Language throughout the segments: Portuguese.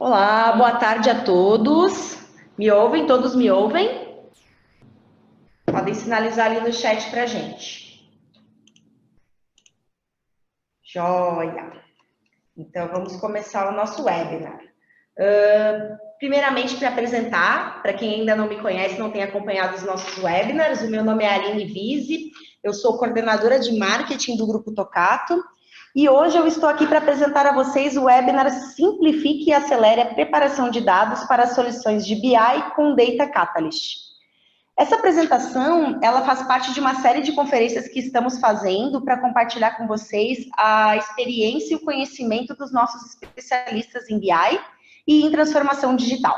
Olá, boa tarde a todos. Me ouvem? Todos me ouvem? Podem sinalizar ali no chat para a gente. Joia! Então, vamos começar o nosso webinar. Primeiramente, para apresentar, para quem ainda não me conhece, não tem acompanhado os nossos webinars, o meu nome é Aline Vise, eu sou coordenadora de marketing do Grupo Tocato, e hoje eu estou aqui para apresentar a vocês o webinar Simplifique e Acelere a Preparação de Dados para Soluções de BI com Data Catalyst. Essa apresentação, ela faz parte de uma série de conferências que estamos fazendo para compartilhar com vocês a experiência e o conhecimento dos nossos especialistas em BI e em transformação digital.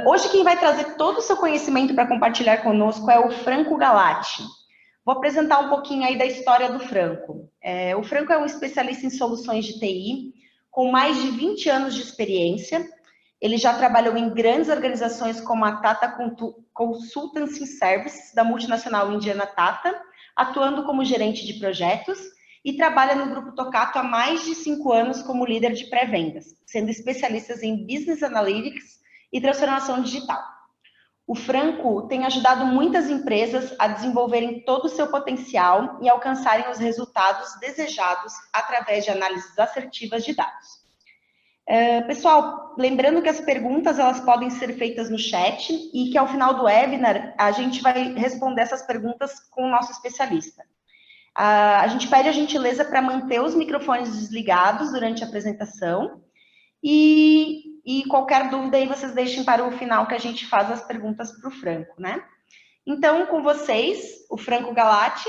Hoje quem vai trazer todo o seu conhecimento para compartilhar conosco é o Franco Galati. Vou apresentar um pouquinho aí da história do Franco. O Franco é um especialista em soluções de TI, com mais de 20 anos de experiência. Ele já trabalhou em grandes organizações como a Tata Consultancy Services, da multinacional indiana Tata, atuando como gerente de projetos, e trabalha no Grupo Tocato há mais de 5 anos como líder de pré-vendas, sendo especialista em Business Analytics e transformação digital. O Franco tem ajudado muitas empresas a desenvolverem todo o seu potencial e alcançarem os resultados desejados através de análises assertivas de dados. Pessoal, lembrando que as perguntas elas podem ser feitas no chat e que ao final do webinar a gente vai responder essas perguntas com o nosso especialista. A gente pede a gentileza para manter os microfones desligados durante a apresentação e qualquer dúvida aí vocês deixem para o final que a gente faz as perguntas para o Franco, né? Então, com vocês, o Franco Galati.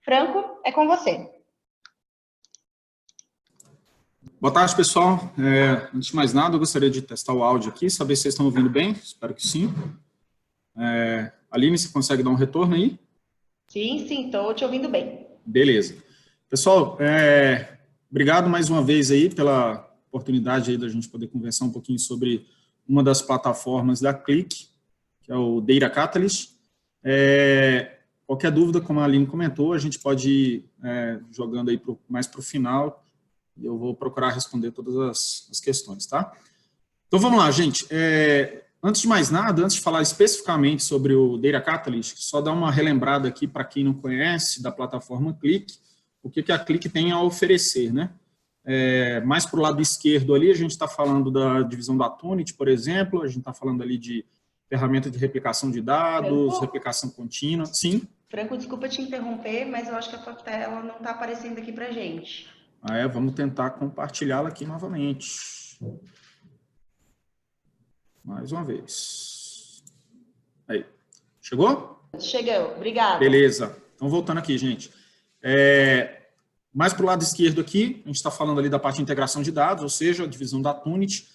Franco, é com você. Boa tarde, pessoal. Antes de mais nada, eu gostaria de testar o áudio aqui, saber se vocês estão ouvindo bem. Espero que sim. Aline, você consegue dar um retorno aí? Sim, estou te ouvindo bem. Beleza. Pessoal, obrigado mais uma vez aí pela oportunidade aí da gente poder conversar um pouquinho sobre uma das plataformas da Qlik, que é o Data Catalyst. Qualquer dúvida, como a Aline comentou, a gente pode ir jogando aí mais para o final. Eu vou procurar responder todas as questões, tá? Então, vamos lá, gente. Antes de mais nada, antes de falar especificamente sobre o Data Catalyst, só dar uma relembrada aqui para quem não conhece da plataforma Qlik, o que a Qlik tem a oferecer, né? Mais para o lado esquerdo ali, a gente está falando da divisão da Tunit, por exemplo, a gente está falando ali de ferramenta de replicação de dados, Franco, replicação contínua. Sim? Franco, desculpa te interromper, mas eu acho que a tua tela não está aparecendo aqui para a gente. Vamos tentar compartilhá-la aqui novamente. Mais uma vez. Aí. Chegou? Chegou, obrigada. Beleza. Então, voltando aqui, gente. Mais para o lado esquerdo aqui, a gente está falando ali da parte de integração de dados, ou seja, a divisão da Tunit.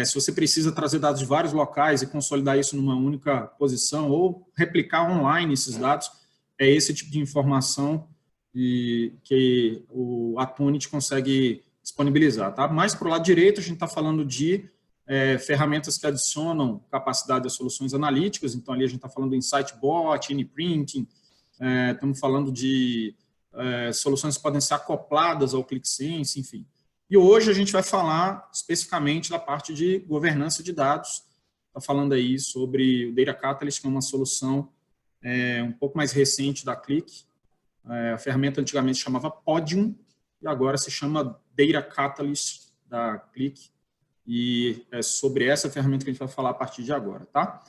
Se você precisa trazer dados de vários locais e consolidar isso numa única posição, ou replicar online esses dados, é esse tipo de informação que a Tunit consegue disponibilizar. Tá? Mais para o lado direito, a gente está falando de ferramentas que adicionam capacidade às soluções analíticas, então ali a gente está falando do InsightBot, Anyprinting, estamos falando de soluções que podem ser acopladas ao ClickSense, enfim. E hoje a gente vai falar especificamente da parte de governança de dados, está falando aí sobre o Data Catalyst, que é uma solução um pouco mais recente da Qlik. A ferramenta antigamente se chamava Podium, e agora se chama Data Catalyst da Qlik, e é sobre essa ferramenta que a gente vai falar a partir de agora, tá?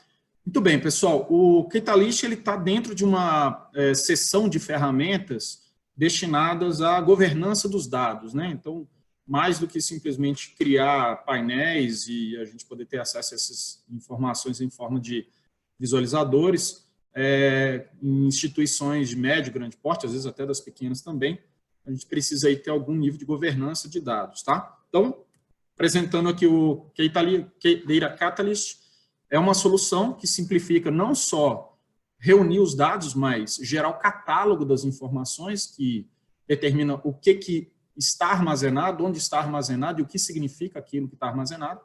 Muito bem, pessoal, o Catalyst está dentro de uma seção de ferramentas destinadas à governança dos dados, né? Então, mais do que simplesmente criar painéis e a gente poder ter acesso a essas informações em forma de visualizadores, em instituições de médio, grande porte, às vezes até das pequenas também, a gente precisa aí ter algum nível de governança de dados, tá? Então, apresentando aqui o Data Catalyst, é uma solução que simplifica não só reunir os dados, mas gerar o catálogo das informações que determina o que está armazenado, onde está armazenado e o que significa aquilo que está armazenado.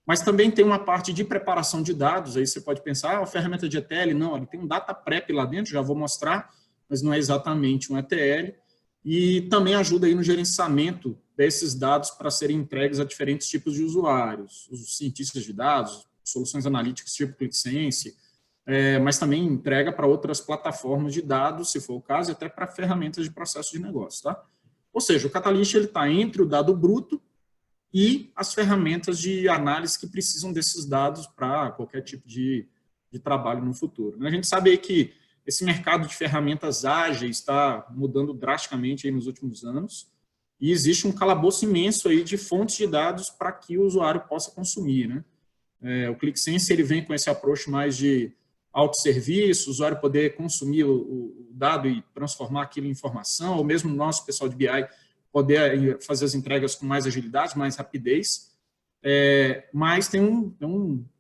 Mas também tem uma parte de preparação de dados, aí você pode pensar, a ferramenta de ETL, não, ele tem um data prep lá dentro, já vou mostrar, mas não é exatamente um ETL. e também ajuda aí no gerenciamento desses dados para serem entregues a diferentes tipos de usuários, os cientistas de dados, soluções analíticas tipo ClickSense, mas também entrega para outras plataformas de dados, se for o caso, e até para ferramentas de processo de negócio, tá? Ou seja, o Catalyst está entre o dado bruto e as ferramentas de análise que precisam desses dados para qualquer tipo de trabalho no futuro. A gente sabe aí que esse mercado de ferramentas ágeis está mudando drasticamente aí nos últimos anos e existe um calabouço imenso aí de fontes de dados para que o usuário possa consumir, né? O ClickSense ele vem com esse approach mais de autosserviço, o usuário poder consumir o dado e transformar aquilo em informação, ou mesmo o nosso pessoal de BI poder fazer as entregas com mais agilidade, mais rapidez, mas tem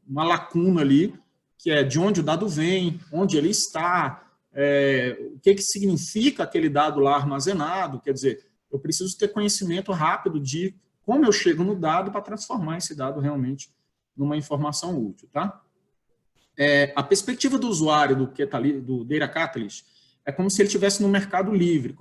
uma lacuna ali, que é de onde o dado vem, onde ele está, o que significa aquele dado lá armazenado, quer dizer, eu preciso ter conhecimento rápido de como eu chego no dado para transformar esse dado realmente numa informação útil, tá? A perspectiva do usuário do Data Catalyst é como se ele estivesse no mercado livre,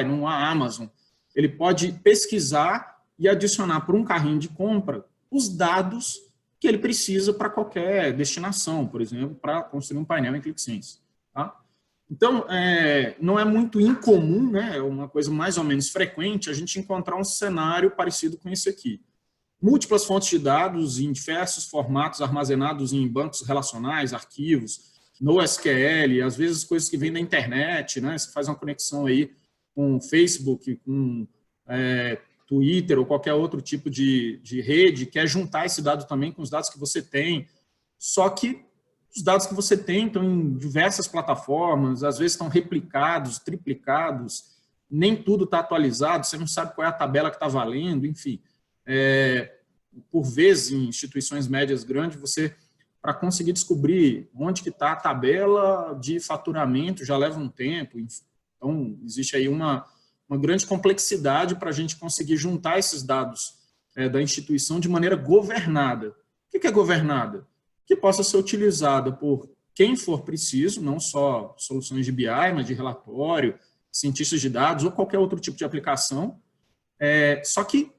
numa Amazon. Ele pode pesquisar e adicionar para um carrinho de compra os dados que ele precisa para qualquer destinação, por exemplo, para construir um painel em ClickSense. Tá? Então, não é muito incomum, né, é uma coisa mais ou menos frequente, a gente encontrar um cenário parecido com esse aqui. Múltiplas fontes de dados em diversos formatos armazenados em bancos relacionais, arquivos, NoSQL, às vezes coisas que vêm da internet, né? Você faz uma conexão aí com Facebook, com Twitter ou qualquer outro tipo de rede, quer juntar esse dado também com os dados que você tem. Só que os dados que você tem estão em diversas plataformas, às vezes estão replicados, triplicados, nem tudo está atualizado, você não sabe qual é a tabela que está valendo, enfim. Por vezes, em instituições médias grandes, você, para conseguir descobrir onde que está a tabela de faturamento, já leva um tempo. Então, existe aí uma grande complexidade para a gente conseguir juntar esses dados da instituição de maneira governada. O que é governada? Que possa ser utilizada por quem for preciso, não só soluções de BI, mas de relatório, cientistas de dados ou qualquer outro tipo de aplicação. Só que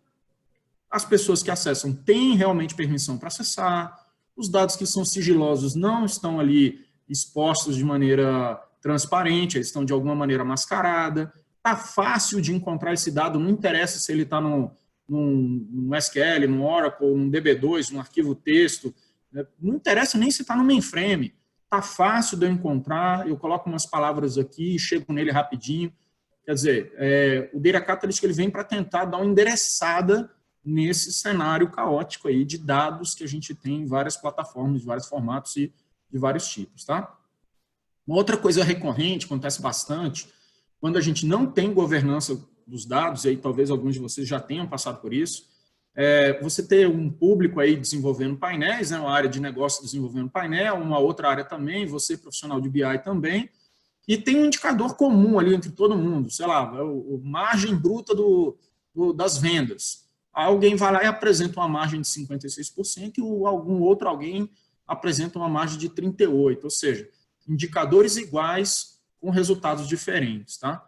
as pessoas que acessam têm realmente permissão para acessar, os dados que são sigilosos não estão ali expostos de maneira transparente, eles estão de alguma maneira mascarada, está fácil de encontrar esse dado, não interessa se ele está num SQL, num Oracle, num DB2, num arquivo texto, não interessa nem se está no mainframe, está fácil de eu encontrar, eu coloco umas palavras aqui, chego nele rapidinho, quer dizer, o Data Catalyst ele vem para tentar dar uma endereçada nesse cenário caótico aí de dados que a gente tem em várias plataformas, de vários formatos e de vários tipos, tá? Uma outra coisa recorrente, acontece bastante, quando a gente não tem governança dos dados, e aí talvez alguns de vocês já tenham passado por isso, você ter um público aí desenvolvendo painéis, né, uma área de negócio desenvolvendo painel, uma outra área também, você profissional de BI também, e tem um indicador comum ali entre todo mundo, sei lá, a margem bruta das vendas. Alguém vai lá e apresenta uma margem de 56% e alguém apresenta uma margem de 38%, ou seja, indicadores iguais com resultados diferentes, tá?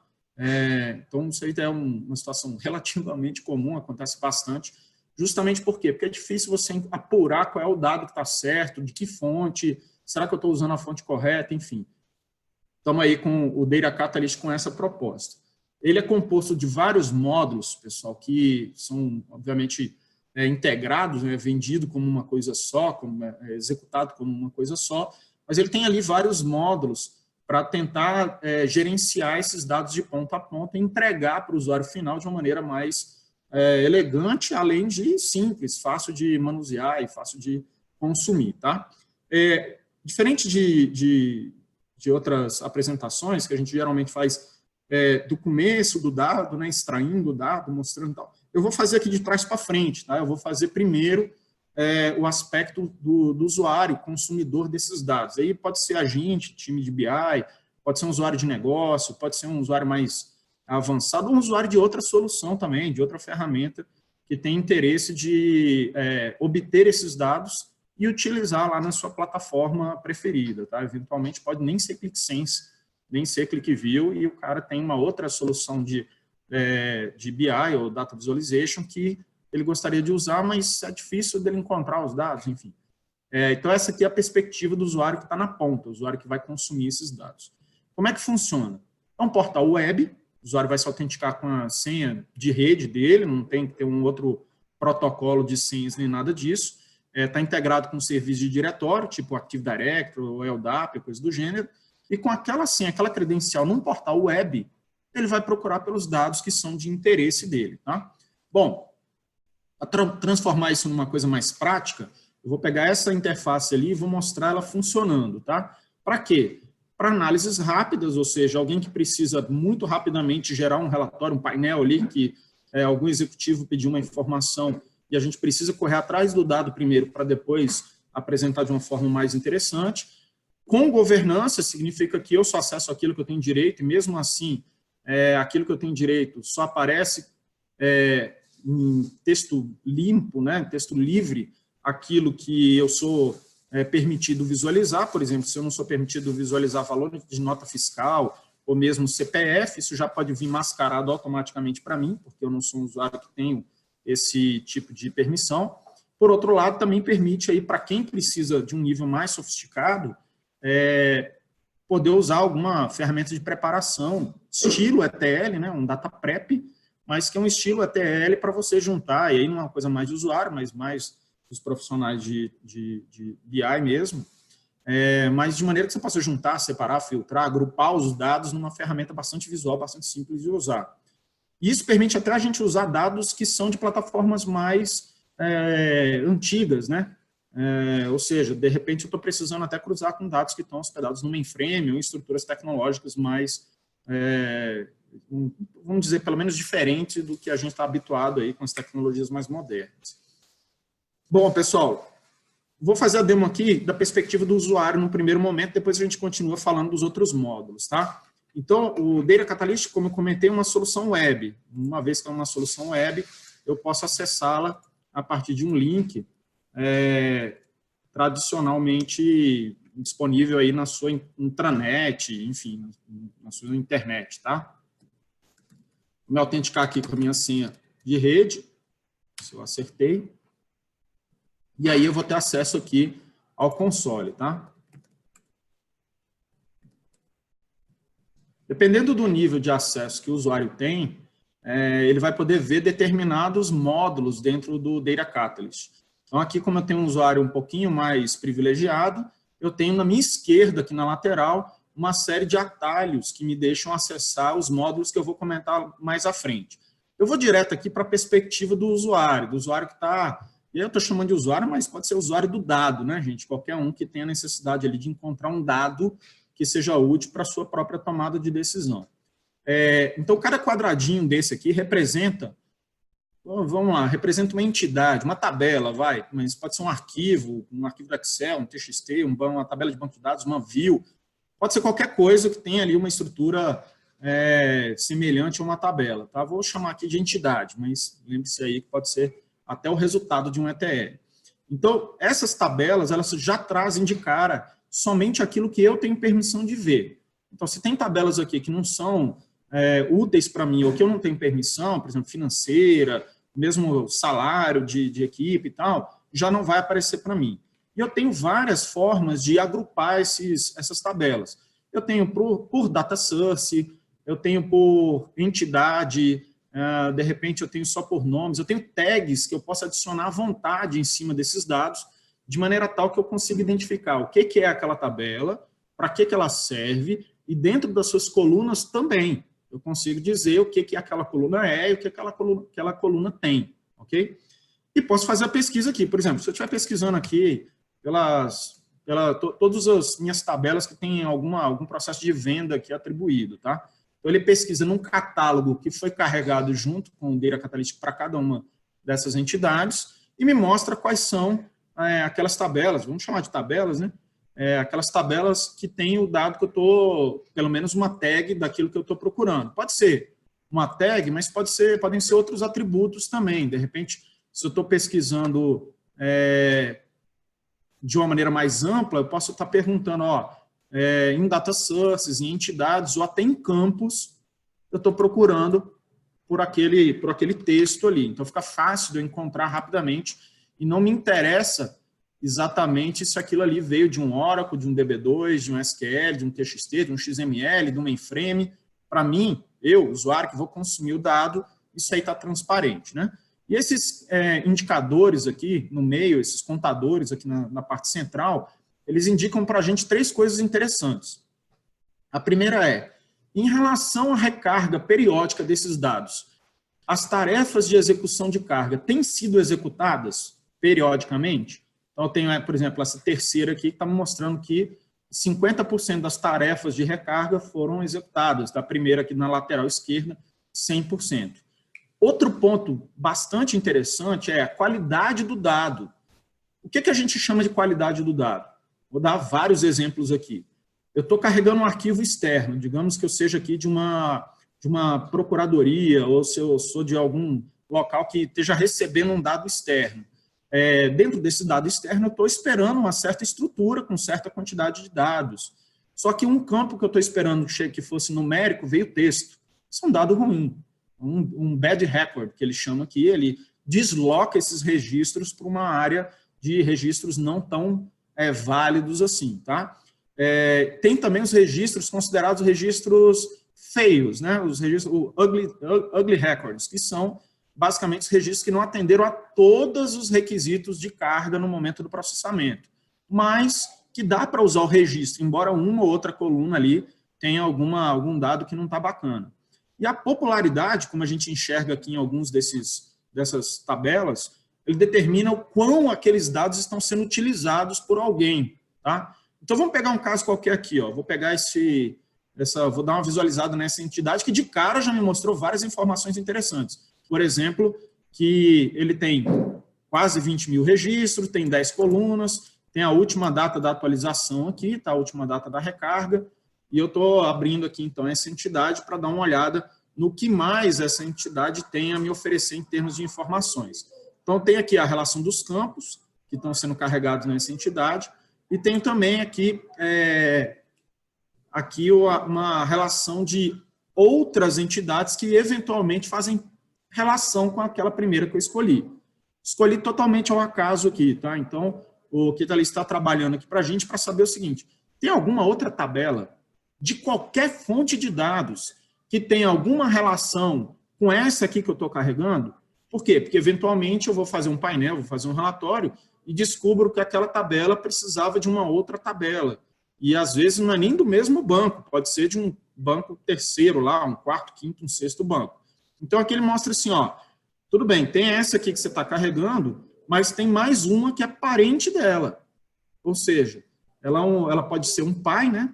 Então, isso aí é uma situação relativamente comum, acontece bastante, justamente por quê? Porque é difícil você apurar qual é o dado que está certo, de que fonte, será que eu estou usando a fonte correta, enfim. Estamos aí com o Data Catalyst com essa proposta. Ele é composto de vários módulos, pessoal, que são, obviamente, integrados, né, vendido como uma coisa só, executado como uma coisa só, mas ele tem ali vários módulos para tentar gerenciar esses dados de ponta a ponta e entregar para o usuário final de uma maneira mais elegante, além de simples, fácil de manusear e fácil de consumir. Tá? Diferente de outras apresentações que a gente geralmente faz do começo do dado, né, extraindo o dado, mostrando tal. Eu vou fazer aqui de trás para frente, tá? Eu vou fazer primeiro o aspecto do usuário, consumidor desses dados. Aí pode ser agente, time de BI, pode ser um usuário de negócio, pode ser um usuário mais avançado, um usuário de outra solução também, de outra ferramenta, que tem interesse de obter esses dados e utilizar lá na sua plataforma preferida, tá? Eventualmente pode nem ser ClickSense, nem ser ClickView, e o cara tem uma outra solução de BI ou Data Visualization que ele gostaria de usar, mas é difícil dele encontrar os dados, enfim. Então, essa aqui é a perspectiva do usuário que está na ponta, o usuário que vai consumir esses dados. Como é que funciona? É um portal web, o usuário vai se autenticar com a senha de rede dele, não tem que ter um outro protocolo de senhas nem nada disso. Está integrado com um serviço de diretório, tipo Active Directory ou LDAP, coisa do gênero, e com aquela senha, aquela credencial num portal web, ele vai procurar pelos dados que são de interesse dele. Tá? Bom, para transformar isso numa coisa mais prática, eu vou pegar essa interface ali e vou mostrar ela funcionando. Tá? Para quê? Para análises rápidas, ou seja, alguém que precisa muito rapidamente gerar um relatório, um painel ali, que algum executivo pediu uma informação e a gente precisa correr atrás do dado primeiro para depois apresentar de uma forma mais interessante. Com governança, significa que eu só acesso aquilo que eu tenho direito, e mesmo assim, aquilo que eu tenho direito só aparece em texto limpo, né, texto livre, aquilo que eu sou permitido visualizar. Por exemplo, se eu não sou permitido visualizar valor de nota fiscal ou mesmo CPF, isso já pode vir mascarado automaticamente para mim, porque eu não sou um usuário que tenho esse tipo de permissão. Por outro lado, também permite aí para quem precisa de um nível mais sofisticado, poder usar alguma ferramenta de preparação, estilo ETL, né, um data prep, mas que é um estilo ETL para você juntar, e aí não é uma coisa mais de usuário, mas mais dos profissionais de BI mesmo, mas de maneira que você possa juntar, separar, filtrar, agrupar os dados numa ferramenta bastante visual, bastante simples de usar. Isso permite até a gente usar dados que são de plataformas mais antigas, né? Ou seja, de repente eu estou precisando até cruzar com dados que estão hospedados no mainframe ou em estruturas tecnológicas mais, vamos dizer, pelo menos diferente do que a gente está habituado aí com as tecnologias mais modernas. Bom, pessoal, vou fazer a demo aqui da perspectiva do usuário no primeiro momento, depois a gente continua falando dos outros módulos, tá? Então, o Data Catalyst, como eu comentei, é uma solução web. Uma vez que é uma solução web, eu posso acessá-la a partir de um link tradicionalmente disponível aí na sua intranet, enfim, na sua internet, tá? Vou me autenticar aqui com a minha senha de rede, se eu acertei. E aí eu vou ter acesso aqui ao console, tá? Dependendo do nível de acesso que o usuário tem, ele vai poder ver determinados módulos dentro do Data Catalyst. Então, aqui, como eu tenho um usuário um pouquinho mais privilegiado, eu tenho na minha esquerda, aqui na lateral, uma série de atalhos que me deixam acessar os módulos que eu vou comentar mais à frente. Eu vou direto aqui para a perspectiva do usuário que está... E eu estou chamando de usuário, mas pode ser usuário do dado, né, gente? Qualquer um que tenha necessidade ali de encontrar um dado que seja útil para a sua própria tomada de decisão. Então, cada quadradinho desse aqui representa, vamos lá, representa uma entidade, uma tabela, mas pode ser um arquivo do Excel, um TXT, uma tabela de banco de dados, uma view, pode ser qualquer coisa que tenha ali uma estrutura semelhante a uma tabela, tá? Vou chamar aqui de entidade, mas lembre-se aí que pode ser até o resultado de um ETL. Então, essas tabelas, elas já trazem de cara somente aquilo que eu tenho permissão de ver. Então, se tem tabelas aqui que não são úteis para mim, ou que eu não tenho permissão, por exemplo, financeira, mesmo salário de equipe e tal, já não vai aparecer para mim. E eu tenho várias formas de agrupar essas tabelas. Eu tenho por data source, eu tenho por entidade, de repente eu tenho só por nomes, eu tenho tags que eu posso adicionar à vontade em cima desses dados, de maneira tal que eu consiga identificar o que é aquela tabela, para que ela serve, e dentro das suas colunas também, eu consigo dizer o que aquela coluna é e o que aquela coluna tem, ok? E posso fazer a pesquisa aqui, por exemplo, se eu estiver pesquisando aqui todas as minhas tabelas que têm algum processo de venda aqui atribuído, tá? Então, ele pesquisa num catálogo que foi carregado junto com o Data Catalyst para cada uma dessas entidades e me mostra quais são aquelas tabelas, vamos chamar de tabelas, né? Aquelas tabelas que tem o dado que eu estou, pelo menos uma tag daquilo que eu estou procurando. Pode ser uma tag, mas podem ser outros atributos também. De repente, se eu estou pesquisando de uma maneira mais ampla, eu posso estar perguntando, em data sources, em entidades ou até em campos, eu estou procurando por aquele texto ali. Então, fica fácil de eu encontrar rapidamente e não me interessa exatamente se aquilo ali veio de um Oracle, de um DB2, de um SQL, de um TXT, de um XML, de um mainframe. Para mim, eu, usuário, que vou consumir o dado, isso aí está transparente, né? E esses indicadores aqui no meio, esses contadores aqui na parte central, eles indicam para a gente 3 coisas interessantes. A primeira é, em relação à recarga periódica desses dados, as tarefas de execução de carga têm sido executadas periodicamente? Então, eu tenho, por exemplo, essa terceira aqui que está me mostrando que 50% das tarefas de recarga foram executadas. Da primeira aqui na lateral esquerda, 100%. Outro ponto bastante interessante é a qualidade do dado. O que a gente chama de qualidade do dado? Vou dar vários exemplos aqui. Eu estou carregando um arquivo externo, digamos que eu seja aqui de uma procuradoria, ou se eu sou de algum local que esteja recebendo um dado externo. Dentro desse dado externo, eu estou esperando uma certa estrutura com certa quantidade de dados. Só que um campo que eu estou esperando que fosse numérico veio texto. Isso é um dado ruim, um bad record, que ele chama aqui, ele desloca esses registros para uma área de registros não tão válidos assim, tá? Tem também os registros considerados registros feios, né? Os registros ugly records, que são basicamente os registros que não atenderam a todos os requisitos de carga no momento do processamento, mas que dá para usar o registro, embora uma ou outra coluna ali tenha algum dado que não está bacana. E a popularidade, como a gente enxerga aqui em alguns dessas tabelas, ele determina o quão aqueles dados estão sendo utilizados por alguém, tá? Então, vamos pegar um caso qualquer aqui, ó. Vou pegar vou dar uma visualizada nessa entidade que de cara já me mostrou várias informações interessantes. Por exemplo, que ele tem quase 20 mil registros, tem 10 colunas, tem a última data da atualização aqui, tá? A última data da recarga, e eu estou abrindo aqui, então, essa entidade para dar uma olhada no que mais essa entidade tem a me oferecer em termos de informações. Então, tem aqui a relação dos campos, que estão sendo carregados nessa entidade, e tem também aqui, uma relação de outras entidades que, eventualmente, fazem relação com aquela primeira que eu escolhi. Escolhi totalmente ao acaso aqui, tá? Então, o Kitaly está trabalhando aqui para a gente para saber o seguinte, tem alguma outra tabela de qualquer fonte de dados que tenha alguma relação com essa aqui que eu estou carregando? Por quê? Porque, eventualmente, eu vou fazer um painel, vou fazer um relatório e descubro que aquela tabela precisava de uma outra tabela. E, às vezes, não é nem do mesmo banco, pode ser de um banco terceiro lá, um quarto, quinto, um sexto banco. Então, aqui ele mostra assim, ó, tudo bem, tem essa aqui que você está carregando, mas tem mais uma que é parente dela. Ou seja, ela pode ser um pai, né?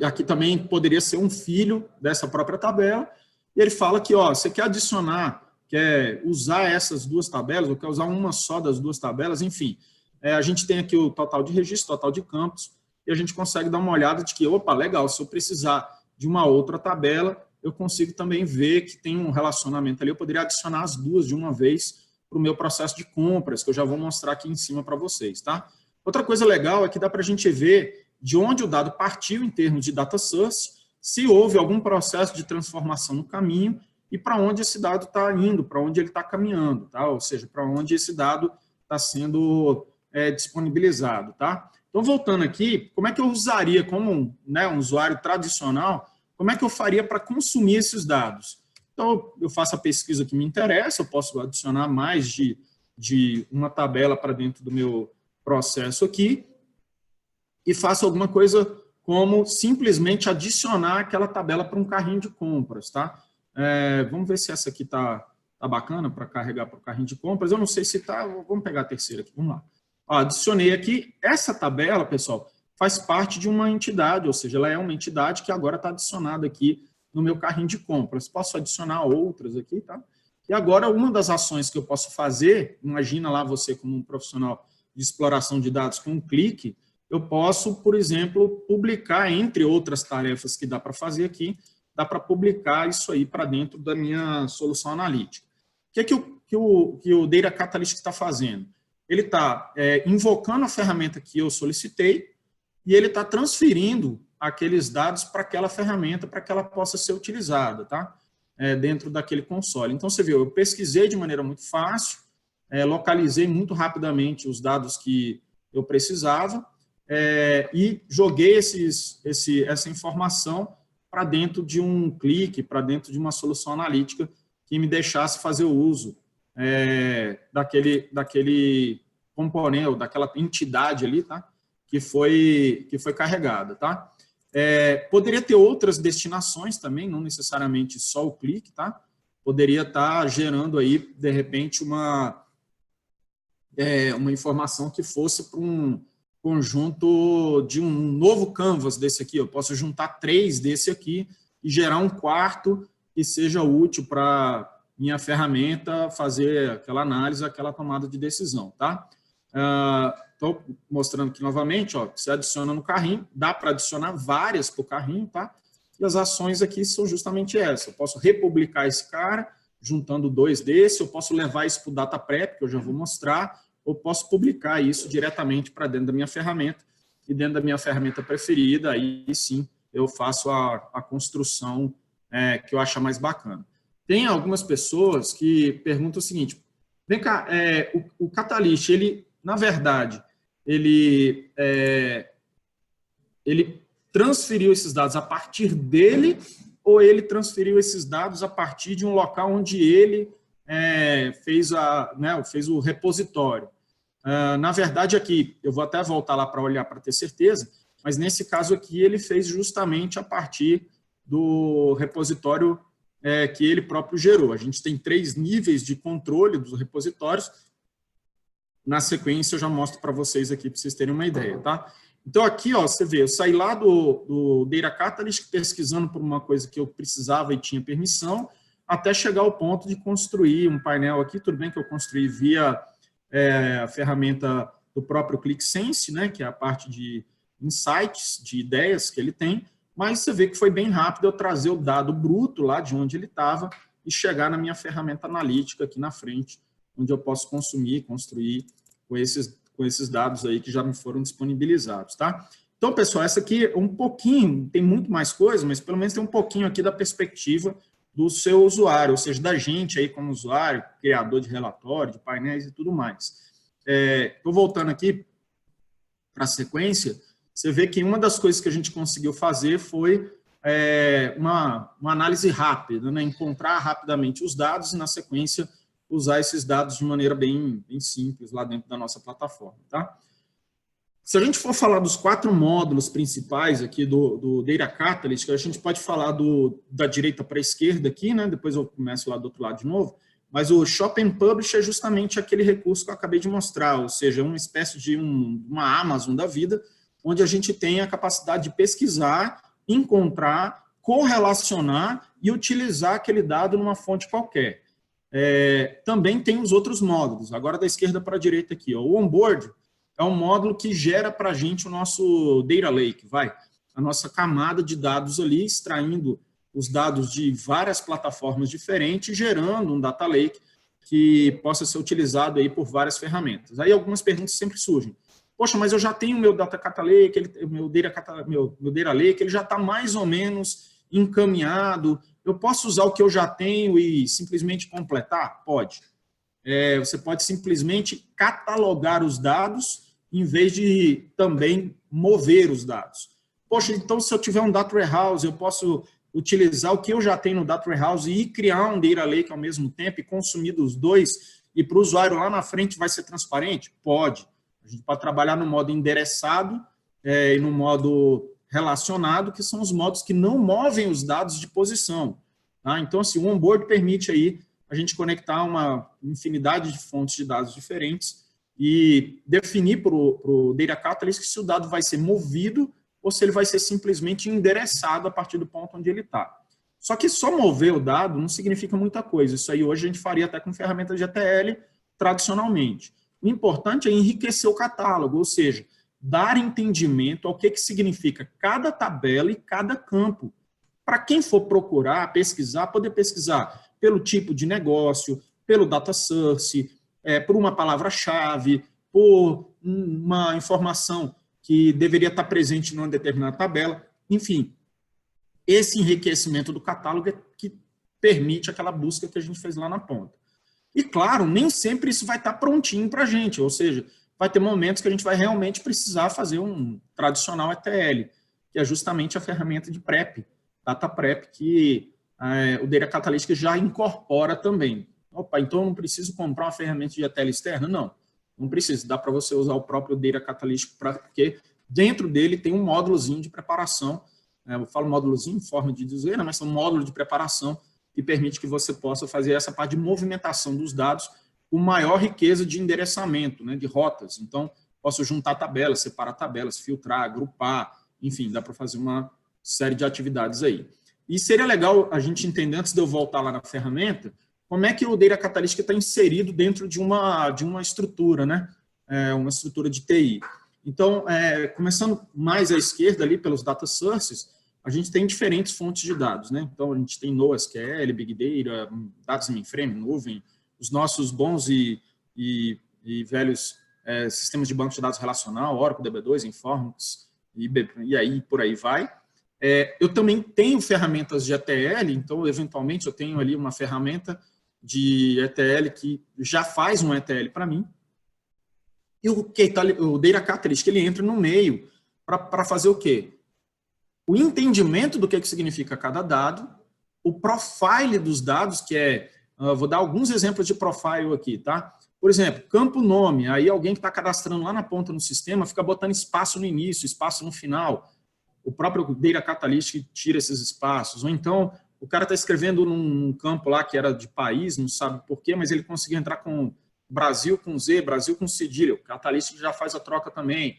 Aqui também poderia ser um filho dessa própria tabela. E ele fala que, ó, você quer adicionar, quer usar essas duas tabelas, ou quer usar uma só das duas tabelas, enfim. A gente tem aqui o total de registros, total de campos, e a gente consegue dar uma olhada de que, opa, legal, se eu precisar de uma outra tabela, eu consigo também ver que tem um relacionamento ali, eu poderia adicionar as duas de uma vez para o meu processo de compras, que eu já vou mostrar aqui em cima para vocês, tá? Outra coisa legal é que dá para a gente ver de onde o dado partiu em termos de data source, se houve algum processo de transformação no caminho e para onde esse dado está indo, para onde ele está caminhando, tá? Ou seja, para onde esse dado está sendo disponibilizado, tá? Então, voltando aqui, como é que eu usaria como um usuário tradicional, como é que eu faria para consumir esses dados? Então, eu faço a pesquisa que me interessa, eu posso adicionar mais de uma tabela para dentro do meu processo aqui e faço alguma coisa como simplesmente adicionar aquela tabela para um carrinho de compras, tá? Vamos ver se essa aqui tá bacana para carregar para o carrinho de compras. Eu não sei se tá, vamos pegar a terceira aqui, vamos lá. Ó, adicionei aqui, essa tabela, pessoal, faz parte de uma entidade, ou seja, ela é uma entidade que agora está adicionada aqui no meu carrinho de compras. Posso adicionar outras aqui, tá? E agora, uma das ações que eu posso fazer, imagina lá você como um profissional de exploração de dados com um clique, eu posso, por exemplo, publicar, entre outras tarefas que dá para fazer aqui, dá para publicar isso aí para dentro da minha solução analítica. O que o Data Catalyst está fazendo? Ele está invocando a ferramenta que eu solicitei, e ele está transferindo aqueles dados para aquela ferramenta, para que ela possa ser utilizada, tá? Dentro daquele console. Então, você viu, eu pesquisei de maneira muito fácil, localizei muito rapidamente os dados que eu precisava e joguei essa informação para dentro de um clique, para dentro de uma solução analítica que me deixasse fazer o uso daquele componente, ou daquela entidade ali, tá? Que foi carregada, tá? Poderia ter outras destinações também, não necessariamente só o clique, tá? Poderia estar gerando aí, de repente, uma informação que fosse para um conjunto de um novo canvas desse aqui. Eu posso juntar 3 desse aqui e gerar um quarto que seja útil para minha ferramenta fazer aquela análise, aquela tomada de decisão, tá? Estou mostrando aqui novamente, ó, você adiciona no carrinho, dá para adicionar várias para o carrinho, tá? E as ações aqui são justamente essas. Eu posso republicar esse cara, juntando 2 desse, eu posso levar isso para o Data Prep, que eu já vou mostrar, ou posso publicar isso diretamente para dentro da minha ferramenta, e dentro da minha ferramenta preferida, aí sim eu faço a construção que eu acho mais bacana. Tem algumas pessoas que perguntam o seguinte, vem cá, o Catalyst, ele, na verdade, ele transferiu esses dados a partir dele ou ele transferiu esses dados a partir de um local onde ele fez o repositório? Na verdade, aqui, eu vou até voltar lá para olhar para ter certeza, mas nesse caso aqui ele fez justamente a partir do repositório que ele próprio gerou. A gente tem 3 níveis de controle dos repositórios. Na sequência, eu já mostro para vocês aqui, para vocês terem uma ideia, tá? Então, aqui, ó, você vê, eu saí lá do Data Catalyst, pesquisando por uma coisa que eu precisava e tinha permissão, até chegar ao ponto de construir um painel aqui. Tudo bem que eu construí via a ferramenta do próprio ClickSense, né, que é a parte de insights, de ideias que ele tem, mas você vê que foi bem rápido eu trazer o dado bruto lá de onde ele estava e chegar na minha ferramenta analítica aqui na frente, onde eu posso consumir, construir com esses dados aí que já me foram disponibilizados, tá? Então, pessoal, essa aqui um pouquinho, tem muito mais coisa, mas pelo menos tem um pouquinho aqui da perspectiva do seu usuário, ou seja, da gente aí como usuário, criador de relatório, de painéis e tudo mais. Estou voltando aqui para a sequência, você vê que uma das coisas que a gente conseguiu fazer foi uma análise rápida, né? Encontrar rapidamente os dados e, na sequência, usar esses dados de maneira bem simples lá dentro da nossa plataforma, tá? Se a gente for falar dos 4 módulos principais aqui do Data Catalyst, a gente pode falar da direita para a esquerda aqui, né? Depois eu começo lá do outro lado de novo, mas o Shop and Publish é justamente aquele recurso que eu acabei de mostrar, ou seja, uma espécie de uma Amazon da vida, onde a gente tem a capacidade de pesquisar, encontrar, correlacionar e utilizar aquele dado numa fonte qualquer. Também tem os outros módulos, agora da esquerda para a direita aqui. Ó. O Onboard é um módulo que gera para a gente o nosso Data Lake, a nossa camada de dados ali, extraindo os dados de várias plataformas diferentes, gerando um Data Lake que possa ser utilizado aí por várias ferramentas. Aí algumas perguntas sempre surgem. Poxa, mas eu já tenho o meu Data Lake, meu Data Lake, ele já está mais ou menos encaminhado. Eu posso usar o que eu já tenho e simplesmente completar? Pode. Você pode simplesmente catalogar os dados em vez de também mover os dados. Poxa, então se eu tiver um Data Warehouse, eu posso utilizar o que eu já tenho no Data Warehouse e criar um Data Lake ao mesmo tempo e consumir dos dois, e para o usuário lá na frente vai ser transparente? Pode. A gente pode trabalhar no modo endereçado e no modo relacionado, que são os modos que não movem os dados de posição. Tá? Então, assim, o onboard permite aí a gente conectar uma infinidade de fontes de dados diferentes e definir para o Data Catalyst se o dado vai ser movido ou se ele vai ser simplesmente endereçado a partir do ponto onde ele está. Só que só mover o dado não significa muita coisa. Isso aí hoje a gente faria até com ferramentas de ETL tradicionalmente. O importante é enriquecer o catálogo, ou seja, dar entendimento ao que significa cada tabela e cada campo. Para quem for procurar, pesquisar, poder pesquisar pelo tipo de negócio, pelo data source, por uma palavra-chave, por uma informação que deveria estar presente numa determinada tabela. Enfim, esse enriquecimento do catálogo é que permite aquela busca que a gente fez lá na ponta. E, claro, nem sempre isso vai estar prontinho para a gente, ou seja, vai ter momentos que a gente vai realmente precisar fazer um tradicional ETL, que é justamente a ferramenta de prep, data prep, que o Data Catalytic já incorpora também. Opa, então eu não preciso comprar uma ferramenta de ETL externa? Não precisa, dá para você usar o próprio Data Catalytic, porque dentro dele tem um módulozinho de preparação, eu falo módulozinho em forma de dizer, mas é um módulo de preparação que permite que você possa fazer essa parte de movimentação dos dados com maior riqueza de endereçamento, né, de rotas. Então, posso juntar tabelas, separar tabelas, filtrar, agrupar, enfim, dá para fazer uma série de atividades aí. E seria legal a gente entender, antes de eu voltar lá na ferramenta, como é que o Data Catalytic está inserido dentro de uma estrutura, né, uma estrutura de TI. Então, começando mais à esquerda ali, pelos data sources, a gente tem diferentes fontes de dados, né? Então, a gente tem NoSQL, Big Data, dados em mainframe, nuvem, os nossos bons e velhos sistemas de banco de dados relacional, Oracle, DB2, Informix, e aí por aí vai. Eu também tenho ferramentas de ETL, então, eventualmente, eu tenho ali uma ferramenta de ETL que já faz um ETL para mim. E o Data Catalytic, ele entra no meio para fazer o quê? O entendimento do que significa cada dado, o profile dos dados, que vou dar alguns exemplos de profile aqui, tá? Por exemplo, campo nome, aí alguém que está cadastrando lá na ponta no sistema fica botando espaço no início, espaço no final. O próprio Data Catalytic tira esses espaços. Ou então, o cara está escrevendo num campo lá que era de país, não sabe por quê, mas ele conseguiu entrar com Brasil com Z, Brasil com cedilha. O Catalytic já faz a troca também.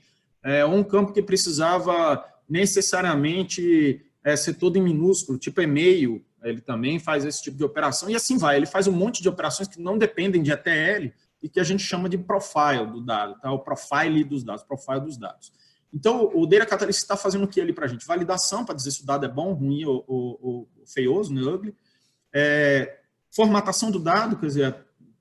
Ou um campo que precisava necessariamente ser todo em minúsculo, tipo e-mail, ele também faz esse tipo de operação, e assim vai. Ele faz um monte de operações que não dependem de ETL e que a gente chama de profile do dado, tá? O profile dos dados, profile dos dados. Então, o Data Catalyst está fazendo o que ali para a gente? Validação, para dizer se o dado é bom, ruim ou feioso, né, ugly. Formatação do dado, quer dizer,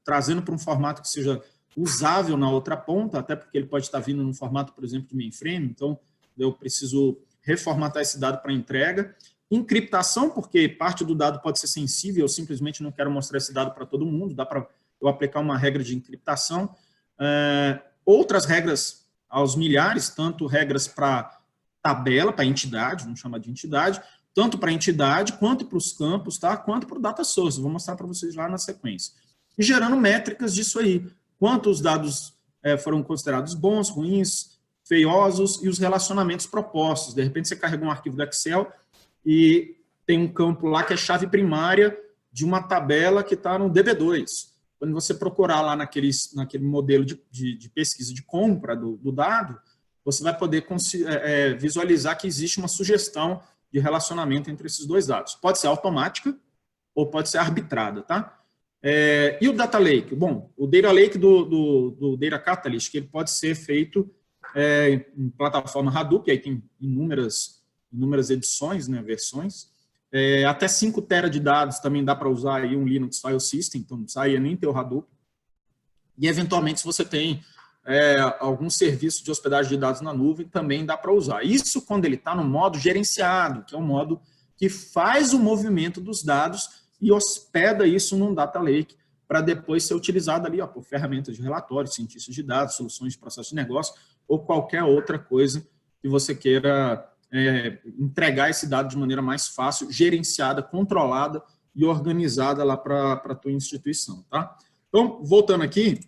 trazendo para um formato que seja usável na outra ponta, até porque ele pode estar vindo num formato, por exemplo, de mainframe, então eu preciso reformatar esse dado para entrega. Encriptação, porque parte do dado pode ser sensível, eu simplesmente não quero mostrar esse dado para todo mundo, dá para eu aplicar uma regra de encriptação. Outras regras aos milhares, tanto regras para tabela, para entidade, vamos chamar de entidade, tanto para a entidade, quanto para os campos, tá? Quanto para o data source, vou mostrar para vocês lá na sequência. E gerando métricas disso aí, quantos dados foram considerados bons, ruins, feiosos, e os relacionamentos propostos. De repente você carrega um arquivo do Excel e tem um campo lá que é chave primária de uma tabela que está no DB2. Quando você procurar lá naquele modelo de pesquisa de compra do dado, você vai poder visualizar que existe uma sugestão de relacionamento entre esses dois dados. Pode ser automática ou pode ser arbitrada, tá? E o Data Lake? Bom, o Data Lake do Data Catalyst, que ele pode ser feito em plataforma Hadoop, aí tem inúmeras edições, né, versões. Até 5 TB de dados também dá para usar aí um Linux File System, então não precisa nem ter o Hadoop. E, eventualmente, se você tem algum serviço de hospedagem de dados na nuvem, também dá para usar. Isso quando ele está no modo gerenciado, que é o modo que faz o movimento dos dados e hospeda isso num Data Lake, para depois ser utilizado ali por ferramentas de relatório, cientistas de dados, soluções de processo de negócio, ou qualquer outra coisa que você queira entregar esse dado de maneira mais fácil, gerenciada, controlada e organizada lá para a tua instituição, tá? Então, voltando aqui,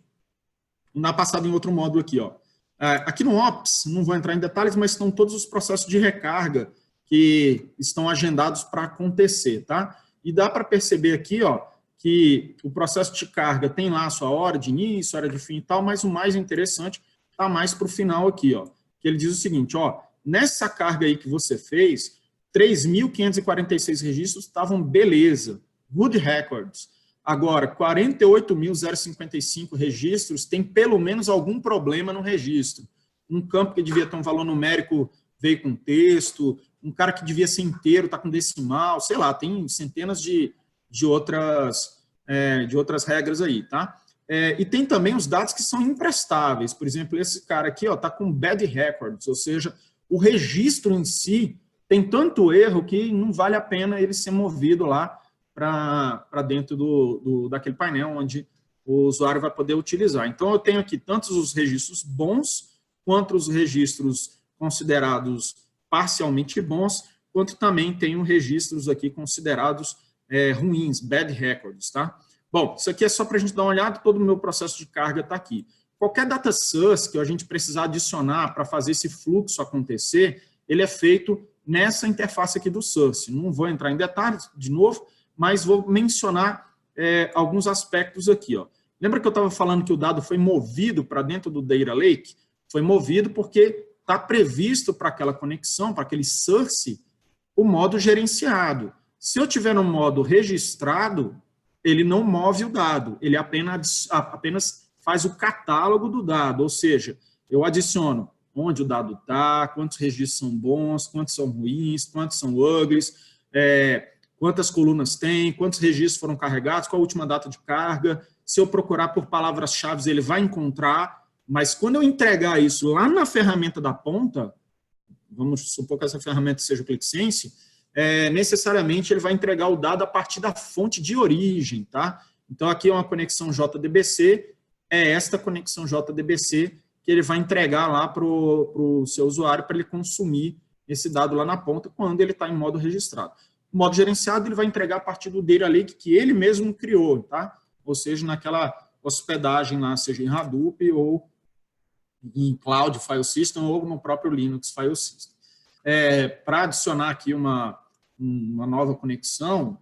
na passada em outro módulo aqui, ó. Aqui no Ops, não vou entrar em detalhes, mas estão todos os processos de recarga que estão agendados para acontecer, tá? E dá para perceber aqui, ó, que o processo de carga tem lá a sua hora de início, hora de fim e tal, mas o mais interessante está mais para o final aqui, ó, que ele diz o seguinte, ó, nessa carga aí que você fez, 3.546 registros estavam beleza, good records. Agora, 48.055 registros tem pelo menos algum problema no registro. Um campo que devia ter um valor numérico veio com texto, um cara que devia ser inteiro está com decimal, sei lá, tem centenas de outras regras aí, tá? E tem também os dados que são imprestáveis. Por exemplo, esse cara aqui está com bad records, ou seja, o registro em si tem tanto erro que não vale a pena ele ser movido lá para dentro daquele painel onde o usuário vai poder utilizar. Então, eu tenho aqui tanto os registros bons, quanto os registros considerados parcialmente bons, quanto também tenho registros aqui considerados ruins, bad records, tá? Bom, isso aqui é só para a gente dar uma olhada, todo o meu processo de carga está aqui. Qualquer data source que a gente precisar adicionar para fazer esse fluxo acontecer, ele é feito nessa interface aqui do source. Não vou entrar em detalhes, de novo, mas vou mencionar alguns aspectos aqui. Ó. Lembra que eu estava falando que o dado foi movido para dentro do Data Lake? Foi movido porque está previsto para aquela conexão, para aquele source, o modo gerenciado. Se eu tiver no modo registrado, ele não move o dado, ele apenas faz o catálogo do dado, ou seja, eu adiciono onde o dado está, quantos registros são bons, quantos são ruins, quantos são uglies, quantas colunas tem, quantos registros foram carregados, qual a última data de carga. Se eu procurar por palavras-chave, ele vai encontrar, mas quando eu entregar isso lá na ferramenta da ponta, vamos supor que essa ferramenta seja o ClickSense, necessariamente ele vai entregar o dado a partir da fonte de origem, tá? Então, aqui é uma conexão JDBC, é esta conexão JDBC que ele vai entregar lá para o seu usuário para ele consumir esse dado lá na ponta quando ele está em modo registrado. O modo gerenciado ele vai entregar a partir do Data Lake que ele mesmo criou, tá? Ou seja, naquela hospedagem lá, seja em Hadoop ou em Cloud File System ou no próprio Linux File System. Para adicionar aqui uma nova conexão,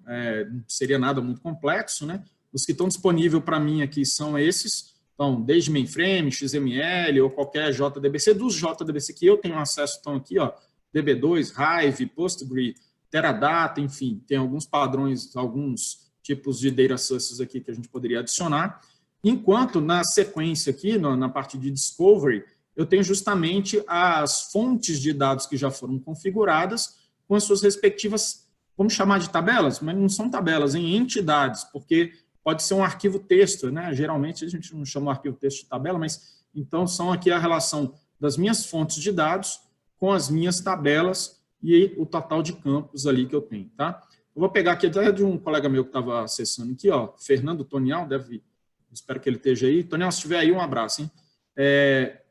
não seria nada muito complexo, né? Os que estão disponíveis para mim aqui são esses, então, desde mainframe, XML ou qualquer JDBC, dos JDBC que eu tenho acesso, estão aqui, ó, DB2, Hive, Postgre, Teradata, enfim, tem alguns padrões, alguns tipos de data sources aqui que a gente poderia adicionar, enquanto na sequência aqui, na parte de discovery, eu tenho justamente as fontes de dados que já foram configuradas com as suas respectivas, vamos chamar de tabelas, mas não são tabelas, em entidades, porque pode ser um arquivo texto, né? Geralmente a gente não chama o arquivo texto de tabela, mas então são aqui a relação das minhas fontes de dados com as minhas tabelas e o total de campos ali que eu tenho, tá? Eu vou pegar aqui até de um colega meu que estava acessando aqui, ó, Fernando Tonial, espero que ele esteja aí. Tonial, se estiver aí, um abraço, hein?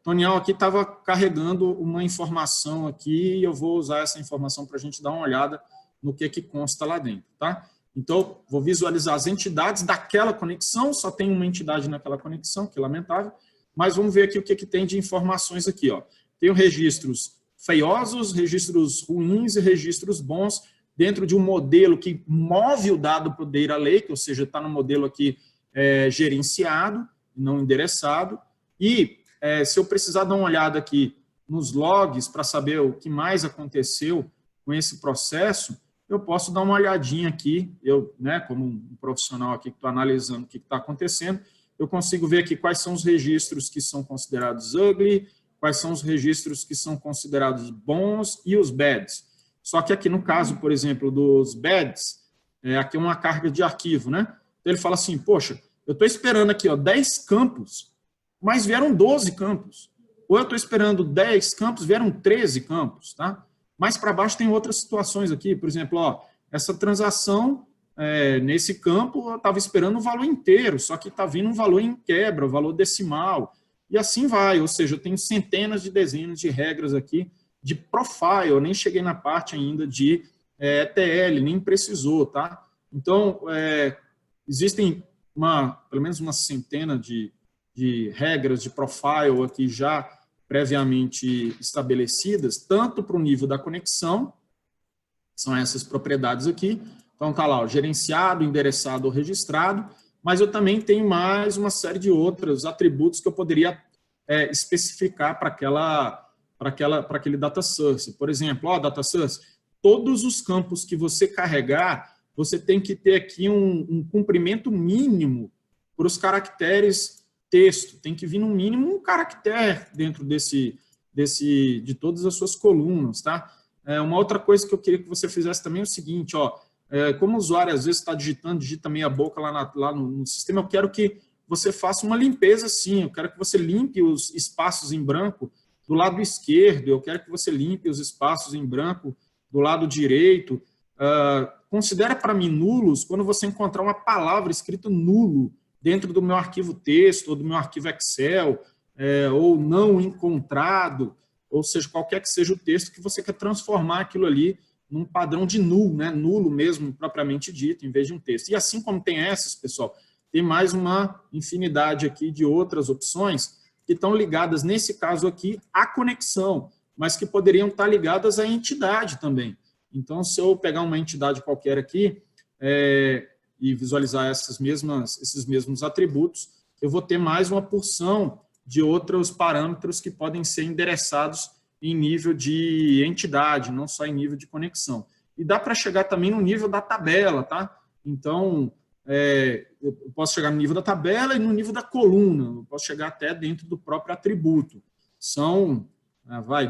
Tonial aqui estava carregando uma informação aqui e eu vou usar essa informação para a gente dar uma olhada no que consta lá dentro, tá? Então, vou visualizar as entidades daquela conexão, só tem uma entidade naquela conexão, que lamentável, mas vamos ver aqui o que tem de informações aqui, ó. Tenho registros feiosos, registros ruins e registros bons dentro de um modelo que move o dado para o Data Lake, ou seja, está no modelo aqui gerenciado, não endereçado, e se eu precisar dar uma olhada aqui nos logs para saber o que mais aconteceu com esse processo, eu posso dar uma olhadinha aqui, eu, né, como um profissional aqui que estou analisando o que está acontecendo, eu consigo ver aqui quais são os registros que são considerados ugly, quais são os registros que são considerados bons e os bads. Só que aqui no caso, por exemplo, dos bads, aqui é uma carga de arquivo, né? Então ele fala assim, poxa, eu estou esperando aqui, ó, 10 campos, mas vieram 12 campos. Ou eu estou esperando 10 campos, vieram 13 campos, tá? Mais para baixo tem outras situações aqui, por exemplo, ó, essa transação nesse campo eu estava esperando o valor inteiro, só que está vindo um valor em quebra, o valor decimal, e assim vai, ou seja, eu tenho centenas de dezenas de regras aqui de profile, eu nem cheguei na parte ainda de ETL, nem precisou, tá? Então, existem pelo menos uma centena de regras de profile aqui já previamente estabelecidas, tanto para o nível da conexão, são essas propriedades aqui, então está lá, ó, gerenciado, endereçado ou registrado, mas eu também tenho mais uma série de outros atributos que eu poderia especificar para aquele data source. Por exemplo, ó, data source, todos os campos que você carregar, você tem que ter aqui um comprimento mínimo para os caracteres texto, tem que vir no mínimo um caractere dentro de todas as suas colunas, tá? Uma outra coisa que eu queria que você fizesse também é o seguinte, ó, como o usuário às vezes está digitando, digita meia boca lá no sistema, eu quero que você faça uma limpeza sim. Eu quero que você limpe os espaços em branco do lado esquerdo, eu quero que você limpe os espaços em branco do lado direito. Considera para mim nulos quando você encontrar uma palavra escrita nulo dentro do meu arquivo texto ou do meu arquivo Excel, ou não encontrado, ou seja, qualquer que seja o texto que você quer transformar aquilo ali num padrão de null, né? Nulo mesmo, propriamente dito, em vez de um texto. E assim como tem essas, pessoal, tem mais uma infinidade aqui de outras opções que estão ligadas, nesse caso aqui, à conexão, mas que poderiam estar ligadas à entidade também. Então, se eu pegar uma entidade qualquer aqui e visualizar esses mesmos atributos, eu vou ter mais uma porção de outros parâmetros que podem ser endereçados em nível de entidade, não só em nível de conexão. E dá para chegar também no nível da tabela, tá? Então, eu posso chegar no nível da tabela e no nível da coluna, eu posso chegar até dentro do próprio atributo. São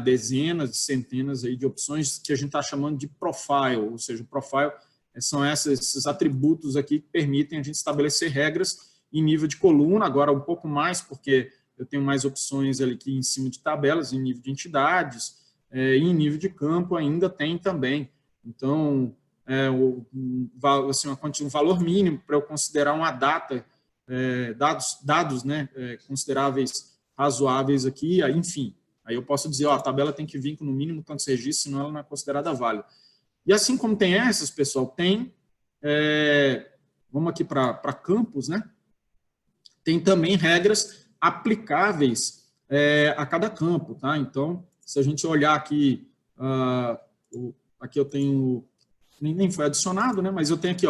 dezenas, centenas aí de opções que a gente está chamando de profile, ou seja, o profile são esses atributos aqui que permitem a gente estabelecer regras em nível de coluna, agora um pouco mais, porque eu tenho mais opções ali aqui em cima de tabelas, em nível de entidades, e em nível de campo ainda tem também. Então, um valor mínimo para eu considerar uma data, dados né, consideráveis, razoáveis aqui, enfim. Aí eu posso dizer, a tabela tem que vir com no mínimo tantos registros, senão ela não é considerada válida. E assim como tem essas, pessoal, tem, vamos aqui para campos, né? Tem também regras aplicáveis a cada campo, tá? Então, se a gente olhar aqui, aqui eu tenho, nem foi adicionado, né? Mas eu tenho aqui,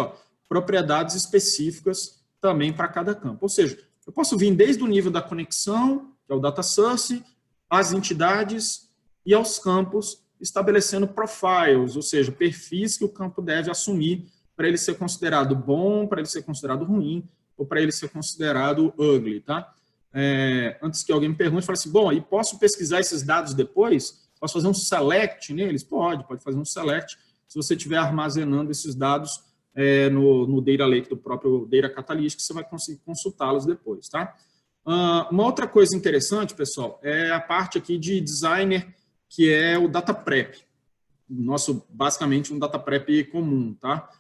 propriedades específicas também para cada campo. Ou seja, eu posso vir desde o nível da conexão, que é o data source, às entidades e aos campos, estabelecendo profiles, ou seja, perfis que o campo deve assumir para ele ser considerado bom, para ele ser considerado ruim, ou para ele ser considerado ugly, tá? Antes que alguém me pergunte, fala assim, bom, e posso pesquisar esses dados depois? Posso fazer um select neles? Pode fazer um select, se você estiver armazenando esses dados no Data Lake do próprio Data Catalyst, você vai conseguir consultá-los depois, tá? Uma outra coisa interessante, pessoal, é a parte aqui de designer, que é o data prep. Basicamente, um data prep comum, tá?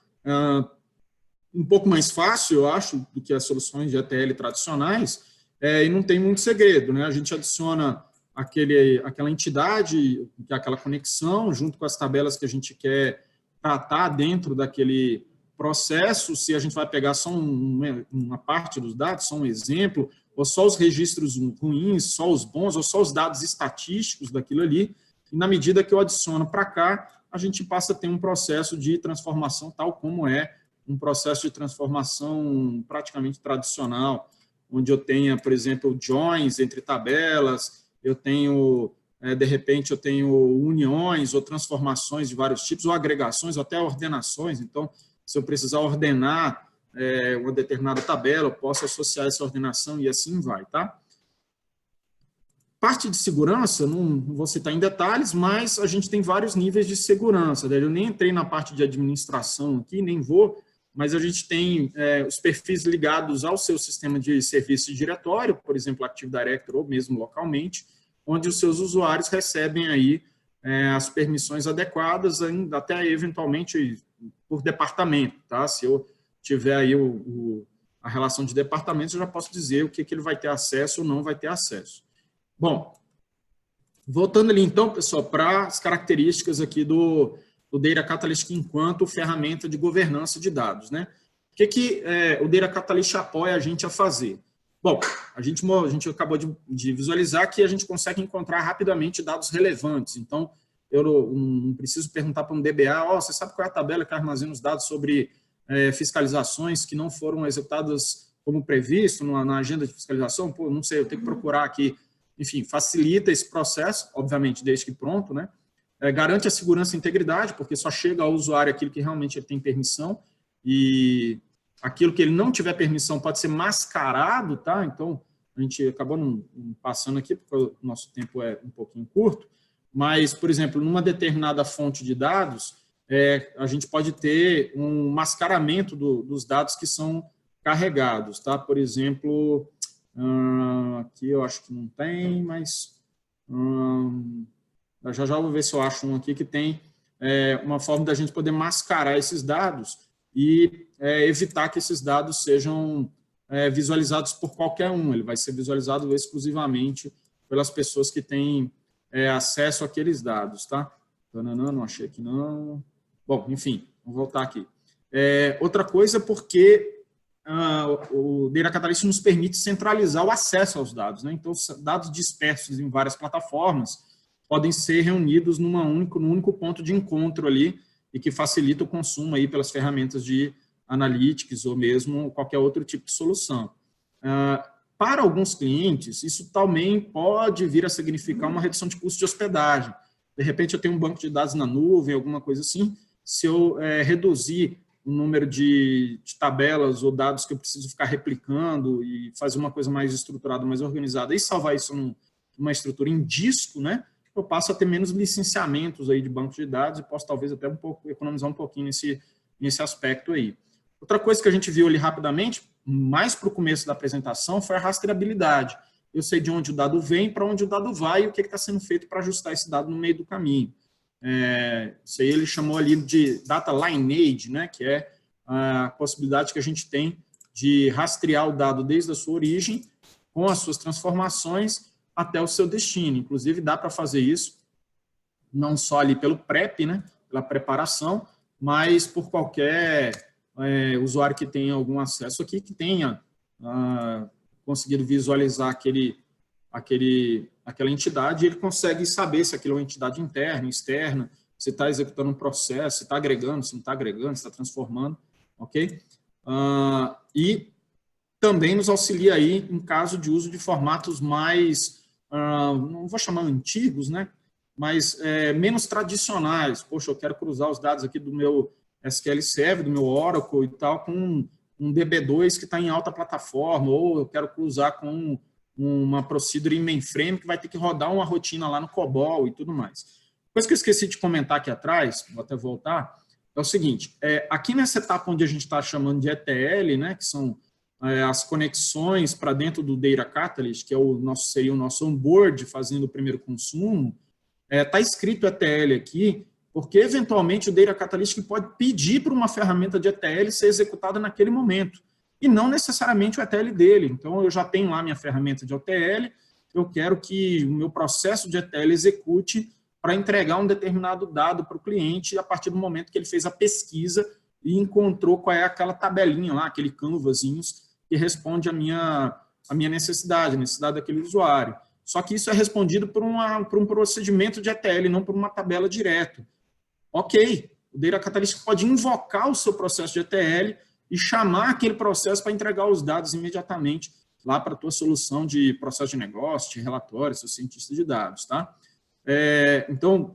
Um pouco mais fácil, eu acho, do que as soluções de ETL tradicionais, e não tem muito segredo, né? A gente adiciona aquela entidade, aquela conexão, junto com as tabelas que a gente quer tratar dentro daquele processo, se a gente vai pegar só uma parte dos dados, só um exemplo, ou só os registros ruins, só os bons, ou só os dados estatísticos daquilo ali, e na medida que eu adiciono para cá, a gente passa a ter um processo de transformação tal como é um processo de transformação praticamente tradicional, onde eu tenha, por exemplo, joins entre tabelas, eu tenho, de repente, eu tenho uniões ou transformações de vários tipos, ou agregações, ou até ordenações. Então, se eu precisar ordenar uma determinada tabela, eu posso associar essa ordenação e assim vai, tá? Parte de segurança, não vou citar em detalhes, mas a gente tem vários níveis de segurança. Eu nem entrei na parte de administração aqui, nem vou, mas a gente tem os perfis ligados ao seu sistema de serviço de diretório, por exemplo, Active Directory ou mesmo localmente, onde os seus usuários recebem aí as permissões adequadas, até eventualmente por departamento, tá? Se eu tiver aí a relação de departamentos, eu já posso dizer o que ele vai ter acesso ou não vai ter acesso. Bom, voltando ali então, pessoal, para as características aqui do Data Catalyst enquanto ferramenta de governança de dados, né? O que o Data Catalyst apoia a gente a fazer? Bom, a gente acabou de visualizar que a gente consegue encontrar rapidamente dados relevantes. Então, eu não preciso perguntar para um DBA, você sabe qual é a tabela que armazena os dados sobre fiscalizações que não foram executadas como previsto na agenda de fiscalização? Pô, não sei, eu tenho que procurar aqui. Enfim, facilita esse processo, obviamente, desde que pronto, né? Garante a segurança e integridade, porque só chega ao usuário aquilo que realmente ele tem permissão, e aquilo que ele não tiver permissão pode ser mascarado, tá? Então, a gente acabou não passando aqui, porque o nosso tempo é um pouquinho curto, mas, por exemplo, numa determinada fonte de dados, a gente pode ter um mascaramento dos dados que são carregados, tá? Por exemplo, aqui eu acho que não tem, mas já vou ver se eu acho um aqui que tem uma forma da gente poder mascarar esses dados e evitar que esses dados sejam visualizados por qualquer um. Ele vai ser visualizado exclusivamente pelas pessoas que têm acesso àqueles dados, tá? Não achei aqui não. Bom, enfim, vamos voltar aqui. Outra coisa, porque o Data Catalyst nos permite centralizar o acesso aos dados, né? Então, os dados dispersos em várias plataformas podem ser reunidos num único ponto de encontro ali e que facilita o consumo aí pelas ferramentas de analytics ou mesmo qualquer outro tipo de solução. Para alguns clientes, isso também pode vir a significar uma redução de custo de hospedagem. De repente, eu tenho um banco de dados na nuvem, alguma coisa assim, se eu reduzir o número de tabelas ou dados que eu preciso ficar replicando e fazer uma coisa mais estruturada, mais organizada, e salvar isso numa estrutura em disco, né? Eu passo a ter menos licenciamentos aí de banco de dados e posso talvez até economizar um pouquinho nesse aspecto aí. Outra coisa que a gente viu ali rapidamente, mais para o começo da apresentação, foi a rastreabilidade. Eu sei de onde o dado vem, para onde o dado vai e o que está sendo feito para ajustar esse dado no meio do caminho. Isso aí ele chamou ali de data lineage, né, que é a possibilidade que a gente tem de rastrear o dado desde a sua origem, com as suas transformações, até o seu destino. Inclusive, dá para fazer isso, não só ali pelo PrEP, né, pela preparação, mas por qualquer usuário que tenha algum acesso aqui, que tenha conseguido visualizar aquela entidade, ele consegue saber se aquilo é uma entidade interna, externa, se está executando um processo, se está agregando, se não está agregando, se está transformando, ok? E também nos auxilia aí em caso de uso de formatos mais, não vou chamar antigos, né? Mas menos tradicionais. Poxa, eu quero cruzar os dados aqui do meu SQL Server, do meu Oracle e tal, com um DB2 que está em alta plataforma, ou eu quero cruzar com uma procedure em mainframe que vai ter que rodar uma rotina lá no COBOL e tudo mais. Coisa que eu esqueci de comentar aqui atrás, vou até voltar, é o seguinte, aqui nessa etapa onde a gente está chamando de ETL, né, que são as conexões para dentro do Data Catalyst, que seria o nosso onboard fazendo o primeiro consumo, está escrito ETL aqui, porque eventualmente o Data Catalyst pode pedir para uma ferramenta de ETL ser executada naquele momento, e não necessariamente o ETL dele. Então, eu já tenho lá minha ferramenta de ETL, eu quero que o meu processo de ETL execute para entregar um determinado dado para o cliente a partir do momento que ele fez a pesquisa e encontrou qual é aquela tabelinha lá, aquele canvasinhos que responde a minha necessidade, a necessidade daquele usuário. Só que isso é respondido por um procedimento de ETL, não por uma tabela direto. Ok, o Data Catalyst pode invocar o seu processo de ETL e chamar aquele processo para entregar os dados imediatamente lá para a tua solução de processo de negócio, de relatório, seu cientista de dados, tá? Então,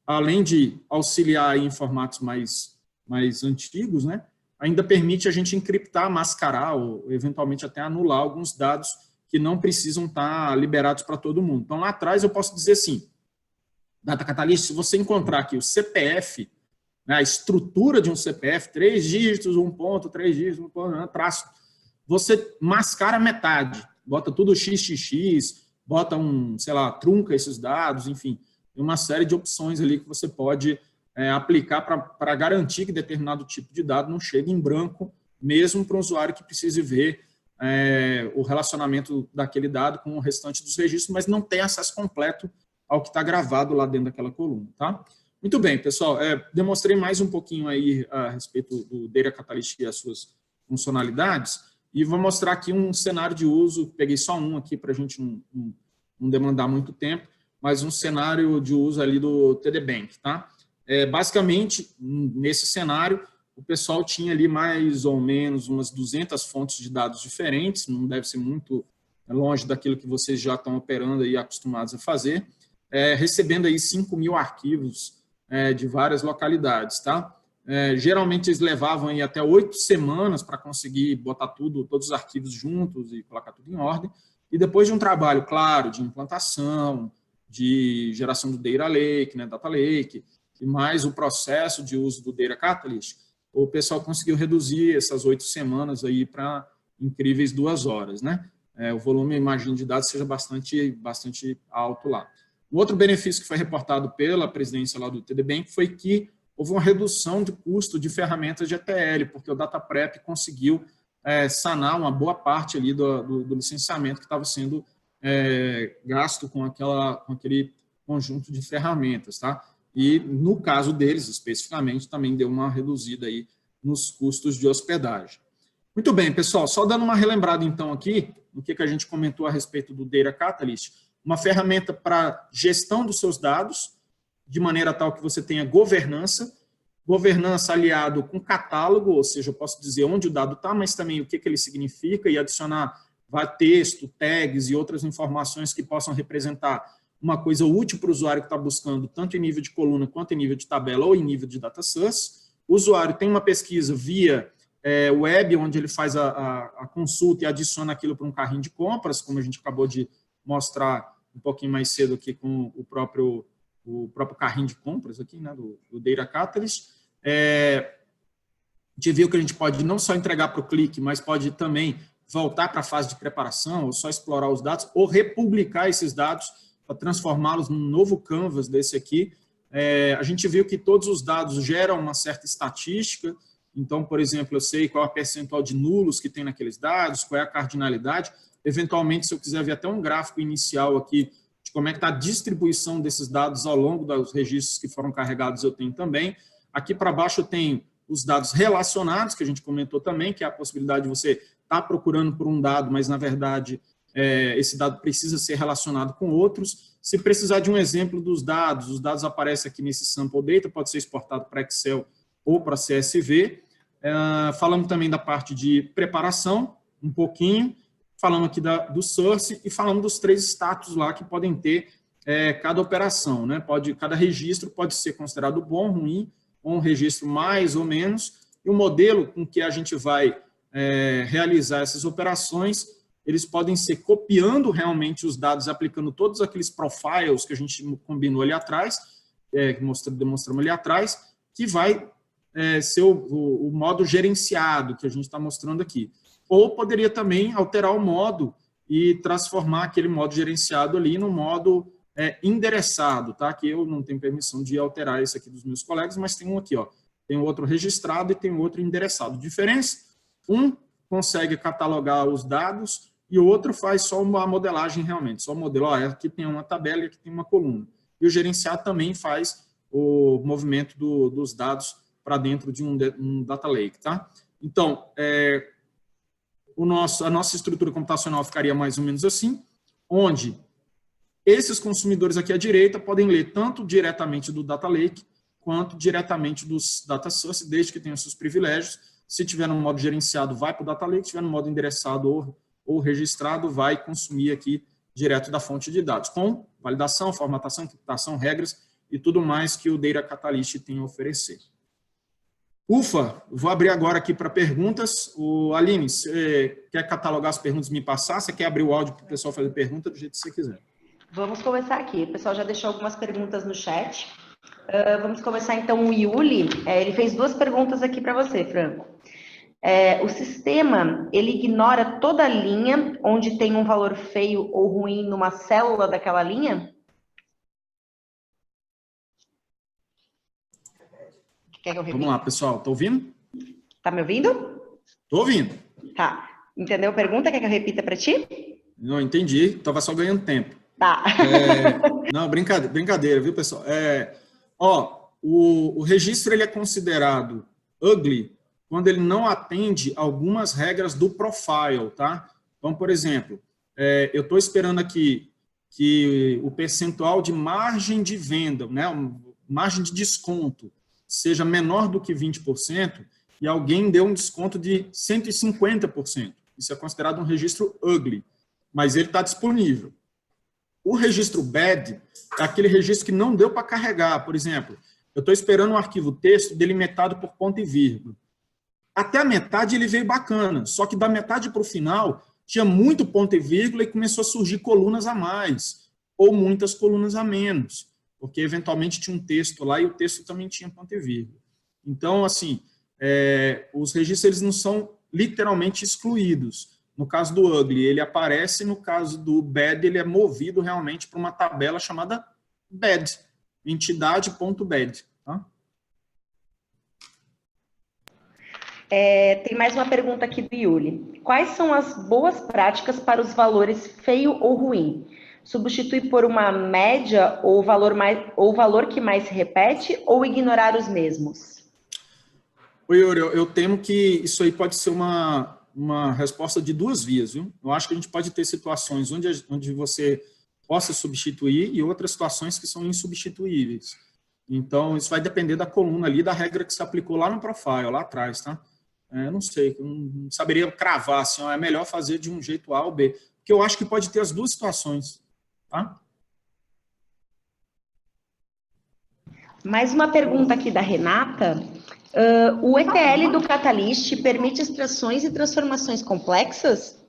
além de auxiliar em formatos mais antigos, né, ainda permite a gente encriptar, mascarar ou eventualmente até anular alguns dados que não precisam estar liberados para todo mundo. Então, lá atrás eu posso dizer assim, Data Catalyst, se você encontrar aqui o CPF, né, a estrutura de um CPF, 3 dígitos, 1 ponto, 3 dígitos, 1 ponto, traço, você mascara metade, bota tudo XXX, bota sei lá, trunca esses dados, enfim, tem uma série de opções ali que você pode aplicar para garantir que determinado tipo de dado não chegue em branco, mesmo para um usuário que precise ver o relacionamento daquele dado com o restante dos registros, mas não tem acesso completo ao que está gravado lá dentro daquela coluna, tá? Muito bem, pessoal, demonstrei mais um pouquinho aí a respeito do Data Catalyst e as suas funcionalidades, e vou mostrar aqui um cenário de uso, peguei só um aqui para a gente não demandar muito tempo, mas um cenário de uso ali do TD Bank, tá? Basicamente, nesse cenário, o pessoal tinha ali mais ou menos umas 200 fontes de dados diferentes, não deve ser muito longe daquilo que vocês já estão operando e acostumados a fazer, recebendo aí 5.000 arquivos de várias localidades, tá? Geralmente eles levavam aí até 8 semanas para conseguir botar todos os arquivos juntos e colocar tudo em ordem, e depois de um trabalho, claro, de implantação, de geração do Data Lake, né, Data Lake, e mais o processo de uso do Data Catalyst, o pessoal conseguiu reduzir essas 8 semanas aí para incríveis 2 horas, né? O volume, imagino, de dados seja bastante alto lá. Um outro benefício que foi reportado pela presidência lá do TD Bank foi que houve uma redução de custo de ferramentas de ETL, porque o DataPrep conseguiu sanar uma boa parte ali do licenciamento que estava sendo gasto com aquele conjunto de ferramentas, tá? E, no caso deles, especificamente, também deu uma reduzida aí nos custos de hospedagem. Muito bem, pessoal, só dando uma relembrada, então, aqui, no que a gente comentou a respeito do Data Catalyst, uma ferramenta para gestão dos seus dados, de maneira tal que você tenha governança aliado com catálogo, ou seja, eu posso dizer onde o dado está, mas também o que ele significa, e adicionar texto, tags e outras informações que possam representar uma coisa útil para o usuário que está buscando, tanto em nível de coluna, quanto em nível de tabela, ou em nível de data source. O usuário tem uma pesquisa via web, onde ele faz a consulta e adiciona aquilo para um carrinho de compras, como a gente acabou de mostrar um pouquinho mais cedo aqui com o próprio carrinho de compras aqui, né, do Data Catalyst. A gente viu que a gente pode não só entregar para o clique, mas pode também voltar para a fase de preparação, ou só explorar os dados, ou republicar esses dados para transformá-los num novo canvas desse aqui. A gente viu que todos os dados geram uma certa estatística. Então, por exemplo, eu sei qual é o percentual de nulos que tem naqueles dados, qual é a cardinalidade. Eventualmente, se eu quiser ver até um gráfico inicial aqui de como é que está a distribuição desses dados ao longo dos registros que foram carregados, eu tenho também. Aqui para baixo eu tenho os dados relacionados, que a gente comentou também, que é a possibilidade de você estar procurando por um dado, mas, na verdade, esse dado precisa ser relacionado com outros. Se precisar de um exemplo dos dados, os dados aparecem aqui nesse sample data, pode ser exportado para Excel ou para CSV. Falamos também da parte de preparação, um pouquinho. Falamos aqui do source e falamos dos 3 status lá que podem ter cada operação, né? Cada registro pode ser considerado bom, ruim, ou um registro mais ou menos. E o modelo com que a gente vai realizar essas operações, eles podem ser copiando realmente os dados, aplicando todos aqueles profiles que a gente combinou ali atrás, demonstramos ali atrás, que vai ser o modo gerenciado que a gente está mostrando aqui. Ou poderia também alterar o modo e transformar aquele modo gerenciado ali no modo endereçado, tá? Que eu não tenho permissão de alterar esse aqui dos meus colegas, mas tem um aqui, ó. Tem outro registrado e tem outro endereçado. Diferença? Um consegue catalogar os dados e o outro faz só uma modelagem realmente, só o modelo. Ó, aqui tem uma tabela e aqui tem uma coluna. E o gerenciado também faz o movimento dos dados para dentro de um data lake, tá? Então, a nossa estrutura computacional ficaria mais ou menos assim, onde esses consumidores aqui à direita podem ler tanto diretamente do data lake, quanto diretamente dos data source, desde que tenham seus privilégios. Se tiver no modo gerenciado, vai para o data lake, se tiver no modo endereçado ou registrado, vai consumir aqui direto da fonte de dados, com validação, formatação, encriptação, regras e tudo mais que o Data Catalyst tem a oferecer. Ufa, vou abrir agora aqui para perguntas. Aline, você quer catalogar as perguntas e me passar? Você quer abrir o áudio para o pessoal fazer pergunta do jeito que você quiser? Vamos começar aqui. O pessoal já deixou algumas perguntas no chat. Vamos começar então. O Yuli, ele fez 2 perguntas aqui para você, Franco. O sistema, ele ignora toda a linha onde tem um valor feio ou ruim numa célula daquela linha? Quer que eu repita? Vamos lá, pessoal. Tá ouvindo? Tá me ouvindo? Tô ouvindo. Tá. Entendeu a pergunta? Quer que eu repita para ti? Não, entendi. Tava só ganhando tempo. Tá. Não, brincadeira, viu, pessoal? O registro ele é considerado ugly quando ele não atende algumas regras do profile, tá? Então, por exemplo, eu estou esperando aqui que o percentual de margem de venda, né, margem de desconto, seja menor do que 20%, e alguém deu um desconto de 150%. Isso é considerado um registro ugly, mas ele está disponível. O registro bad é aquele registro que não deu para carregar. Por exemplo, eu estou esperando um arquivo texto delimitado por ponto e vírgula. Até a metade ele veio bacana, só que da metade para o final tinha muito ponto e vírgula e começou a surgir colunas a mais, ou muitas colunas a menos, porque eventualmente tinha um texto lá e o texto também tinha ponto e vírgula. Então, assim, os registros eles não são literalmente excluídos. No caso do ugly, ele aparece, no caso do bad, ele é movido realmente para uma tabela chamada bad, entidade.bad. Tá? Tem mais uma pergunta aqui do Yuli. Quais são as boas práticas para os valores feio ou ruim? Substituir por uma média ou valor que mais se repete ou ignorar os mesmos? Oi, Yuri, eu temo que isso aí pode ser uma resposta de duas vias, viu? Eu acho que a gente pode ter situações onde você possa substituir e outras situações que são insubstituíveis. Então, isso vai depender da coluna ali, da regra que se aplicou lá no profile, lá atrás, tá? Não sei, não saberia cravar, assim, é melhor fazer de um jeito A ou B, porque eu acho que pode ter as duas situações, tá? Mais uma pergunta aqui da Renata. O ETL do Catalyst permite extrações e transformações complexas?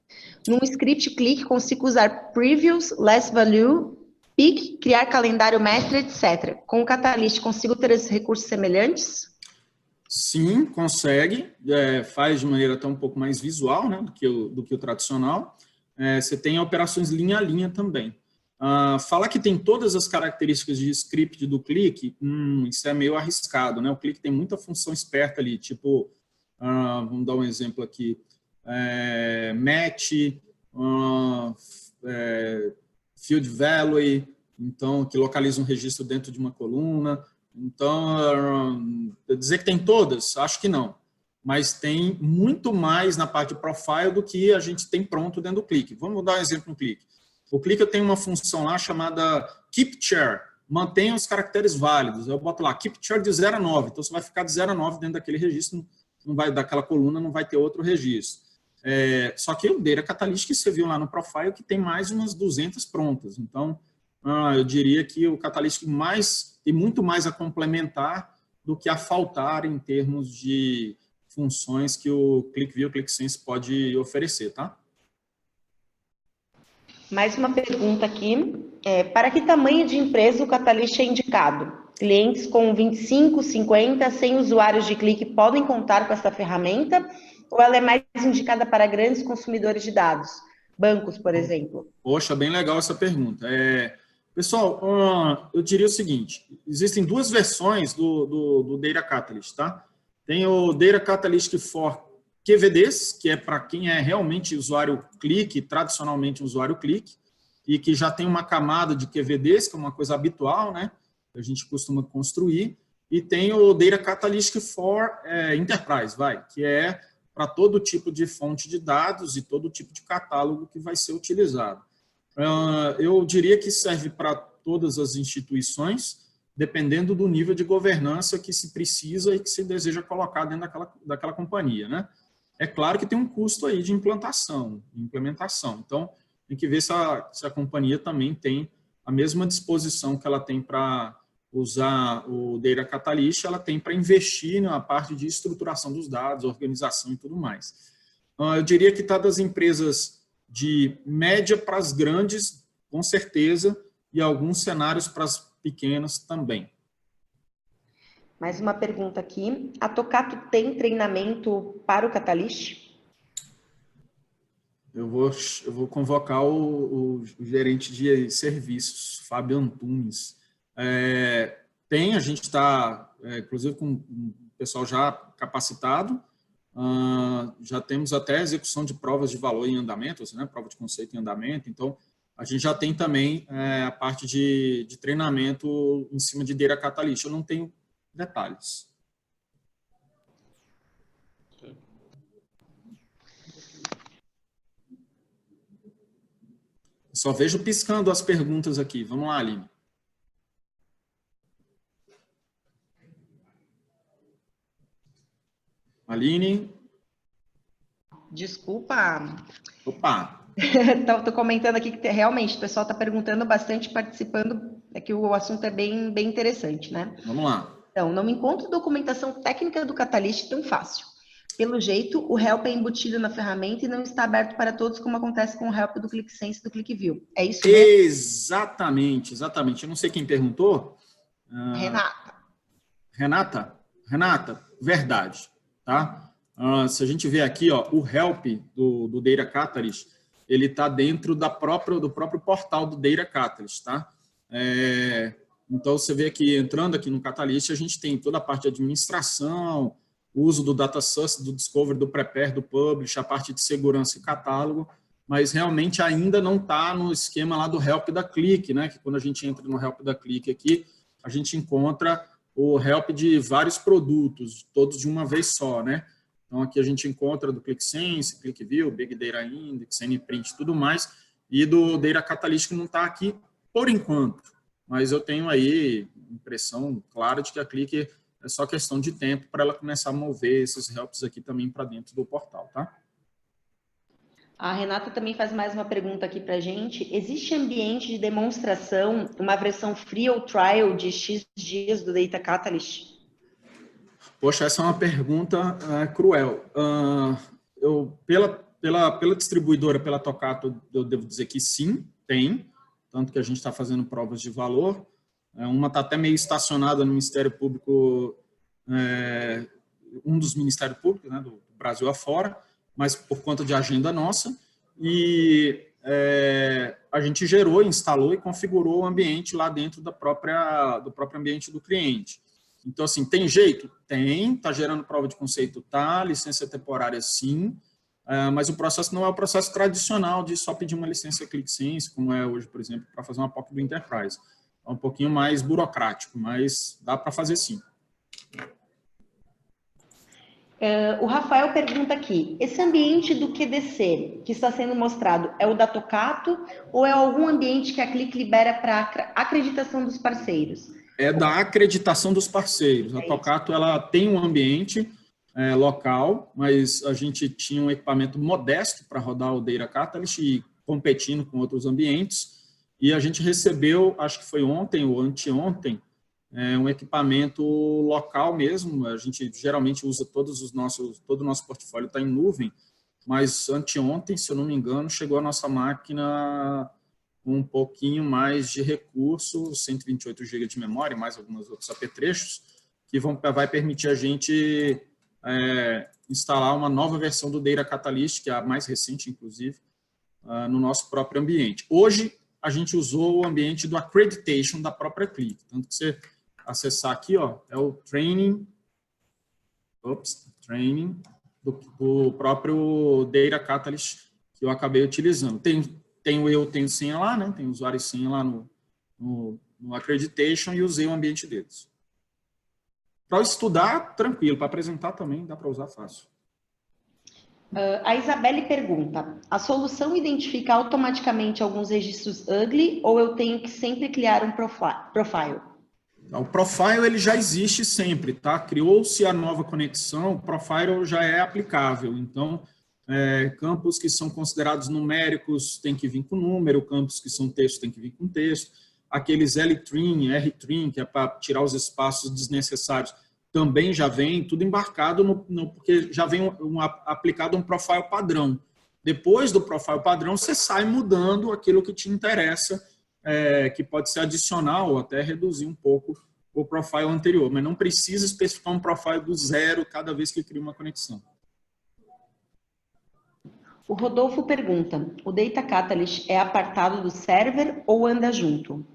Num script click, consigo usar previews, less value, pick, criar calendário mestre, etc. Com o Catalyst, consigo ter esses recursos semelhantes? Sim, consegue. Faz de maneira até um pouco mais visual, né, do que o tradicional. Você tem operações linha a linha também. Falar que tem todas as características de script do clique, isso é meio arriscado, né? O clique tem muita função esperta ali, tipo, vamos dar um exemplo aqui, match, field value, então, que localiza um registro dentro de uma coluna. Então, dizer que tem todas, acho que não. Mas tem muito mais na parte de profile do que a gente tem pronto dentro do clique. Vamos dar um exemplo no clique. O clique tem uma função lá chamada keep chair, mantenha os caracteres válidos. Eu boto lá keep chair de 0 a 9, então você vai ficar de 0 a 9 dentro daquele registro, não vai, daquela coluna não vai ter outro registro. Só que o Data Catalyst que você viu lá no profile que tem mais umas 200 prontas. Então, eu diria que o Catalyst tem muito mais a complementar do que a faltar em termos de funções que o ClickView, ClickSense pode oferecer, tá? Mais uma pergunta aqui. Para que tamanho de empresa o Catalyst é indicado? Clientes com 25, 50, 100 usuários de clique podem contar com essa ferramenta? Ou ela é mais indicada para grandes consumidores de dados? Bancos, por exemplo. Poxa, bem legal essa pergunta. Pessoal, eu diria o seguinte, existem duas versões do Data Catalyst, tá? Tem o Data Catalyst for QVDs, que é para quem é realmente usuário clique, tradicionalmente usuário clique, e que já tem uma camada de QVDs, que é uma coisa habitual, né? Que a gente costuma construir. E tem o Data Catalyst for Enterprise, que é para todo tipo de fonte de dados e todo tipo de catálogo que vai ser utilizado. Eu diria que serve para todas as instituições, dependendo do nível de governança que se precisa e que se deseja colocar dentro daquela companhia, né? É claro que tem um custo aí de implementação. Então, tem que ver se a companhia também tem a mesma disposição que ela tem para usar o Data Catalyst, ela tem para investir na parte de estruturação dos dados, organização e tudo mais. Eu diria que está das empresas de média para as grandes, com certeza, e alguns cenários para as pequenas também. Mais uma pergunta aqui. A Tocato tem treinamento para o Catalyst? Eu vou convocar o gerente de serviços, Fábio Antunes. A gente está, inclusive, com o pessoal já capacitado, já temos até execução de provas de valor em andamento, né, prova de conceito em andamento, então a gente já tem também a parte de treinamento em cima de Data Catalyst. Eu não tenho detalhes. Só vejo piscando as perguntas aqui. Vamos lá, Aline. Aline? Desculpa. Opa! Estou comentando aqui que realmente o pessoal está perguntando bastante, participando, que o assunto é bem interessante, né? Vamos lá. Então, não encontro documentação técnica do Catalyst tão fácil. Pelo jeito, o help é embutido na ferramenta e não está aberto para todos, como acontece com o help do ClickSense e do ClickView. É isso mesmo? Exatamente. Eu não sei quem perguntou. Renata. Renata, verdade. tá? Se a gente ver aqui, ó, o help do Data Catalyst, ele está dentro do próprio portal do Data Catalyst, tá? Então, você vê aqui, entrando aqui no Catalyst, a gente tem toda a parte de administração, uso do Data Source, do Discovery, do Prepare, do Publish, a parte de segurança e catálogo, mas realmente ainda não está no esquema lá do help da Click, né? Que quando a gente entra no help da Click aqui, a gente encontra o help de vários produtos, todos de uma vez só, né? Então, aqui a gente encontra do ClickSense, ClickView, Big Data Index, NPrint, tudo mais, e do Data Catalyst que não está aqui por enquanto. Mas eu tenho aí impressão clara de que a Click é só questão de tempo para ela começar a mover esses helps aqui também para dentro do portal, tá? A Renata também faz mais uma pergunta aqui para a gente. Existe ambiente de demonstração, uma versão free ou trial de X dias do Data Catalyst? Poxa, essa é uma pergunta cruel. Pela distribuidora, pela Tocato, eu devo dizer que sim, tem. Tanto que a gente está fazendo provas de valor. Uma está até meio estacionada no Ministério Público, um dos Ministérios Públicos, né, do Brasil afora, mas por conta de agenda nossa. E a gente gerou, instalou e configurou o ambiente lá dentro do próprio ambiente do cliente. Então, assim, tem jeito? Tem. Está gerando prova de conceito? Tá. Licença temporária? Sim. Mas o processo não é o processo tradicional de só pedir uma licença ClickSense, como é hoje, por exemplo, para fazer uma POC do Enterprise. É um pouquinho mais burocrático, mas dá para fazer sim. O Rafael pergunta aqui, esse ambiente do QDC que está sendo mostrado é o da Tocato ou é algum ambiente que a Click libera para acreditação dos parceiros? É da acreditação dos parceiros. A Tocato ela tem um ambiente local, mas a gente tinha um equipamento modesto para rodar o Data Catalyst e competindo com outros ambientes, e a gente recebeu, acho que foi ontem ou anteontem, um equipamento local mesmo. A gente geralmente usa todo o nosso portfólio está em nuvem, mas anteontem, se eu não me engano, chegou a nossa máquina com um pouquinho mais de recurso, 128 GB de memória, mais alguns outros apetrechos, que vai permitir a gente instalar uma nova versão do Data Catalyst, que é a mais recente, inclusive, no nosso próprio ambiente. Hoje, a gente usou o ambiente do Accreditation da própria Click. Tanto que você acessar aqui, ó, é o training do próprio Data Catalyst que eu acabei utilizando. Tenho senha lá, né? Tem usuário e senha lá no Accreditation e usei o ambiente deles. Para estudar, tranquilo. Para apresentar também, dá para usar fácil. A Isabelle pergunta, a solução identifica automaticamente alguns registros ugly ou eu tenho que sempre criar um profile? O profile ele já existe sempre, tá? Criou-se a nova conexão, o profile já é aplicável. Então, campos que são considerados numéricos tem que vir com número, campos que são texto tem que vir com texto. Aqueles L-trim, R-trim, que é para tirar os espaços desnecessários, também já vem tudo embarcado, porque já vem aplicado um profile padrão. Depois do profile padrão, você sai mudando aquilo que te interessa, que pode ser adicional ou até reduzir um pouco o profile anterior, mas não precisa especificar um profile do zero cada vez que cria uma conexão. O Rodolfo pergunta, o Data Catalyst é apartado do server ou anda junto?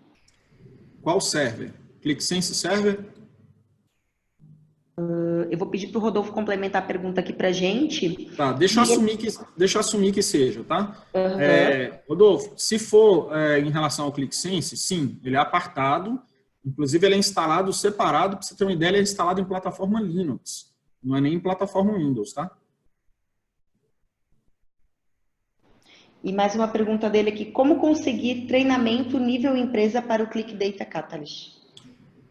Qual server? ClickSense Server? Eu vou pedir para o Rodolfo complementar a pergunta aqui para a gente. Tá, deixa eu assumir que seja, tá? Rodolfo, se for em relação ao ClickSense, sim, ele é apartado, inclusive ele é instalado separado, para você ter uma ideia, ele é instalado em plataforma Linux, não é nem em plataforma Windows, tá? E mais uma pergunta dele aqui, como conseguir treinamento nível empresa para o Click Data Catalyst?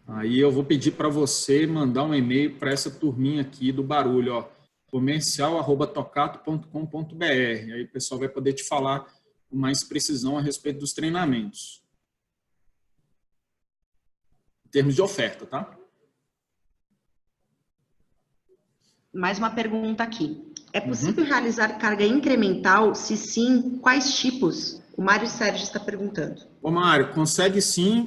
Aí eu vou pedir para você mandar um e-mail para essa turminha aqui do barulho, ó, comercial@tocato.com.br. Aí o pessoal vai poder te falar com mais precisão a respeito dos treinamentos. Em termos de oferta, tá? Mais uma pergunta aqui. É possível realizar carga incremental? Se sim, quais tipos? O Mário Sérgio está perguntando. Ô, Mário, consegue sim.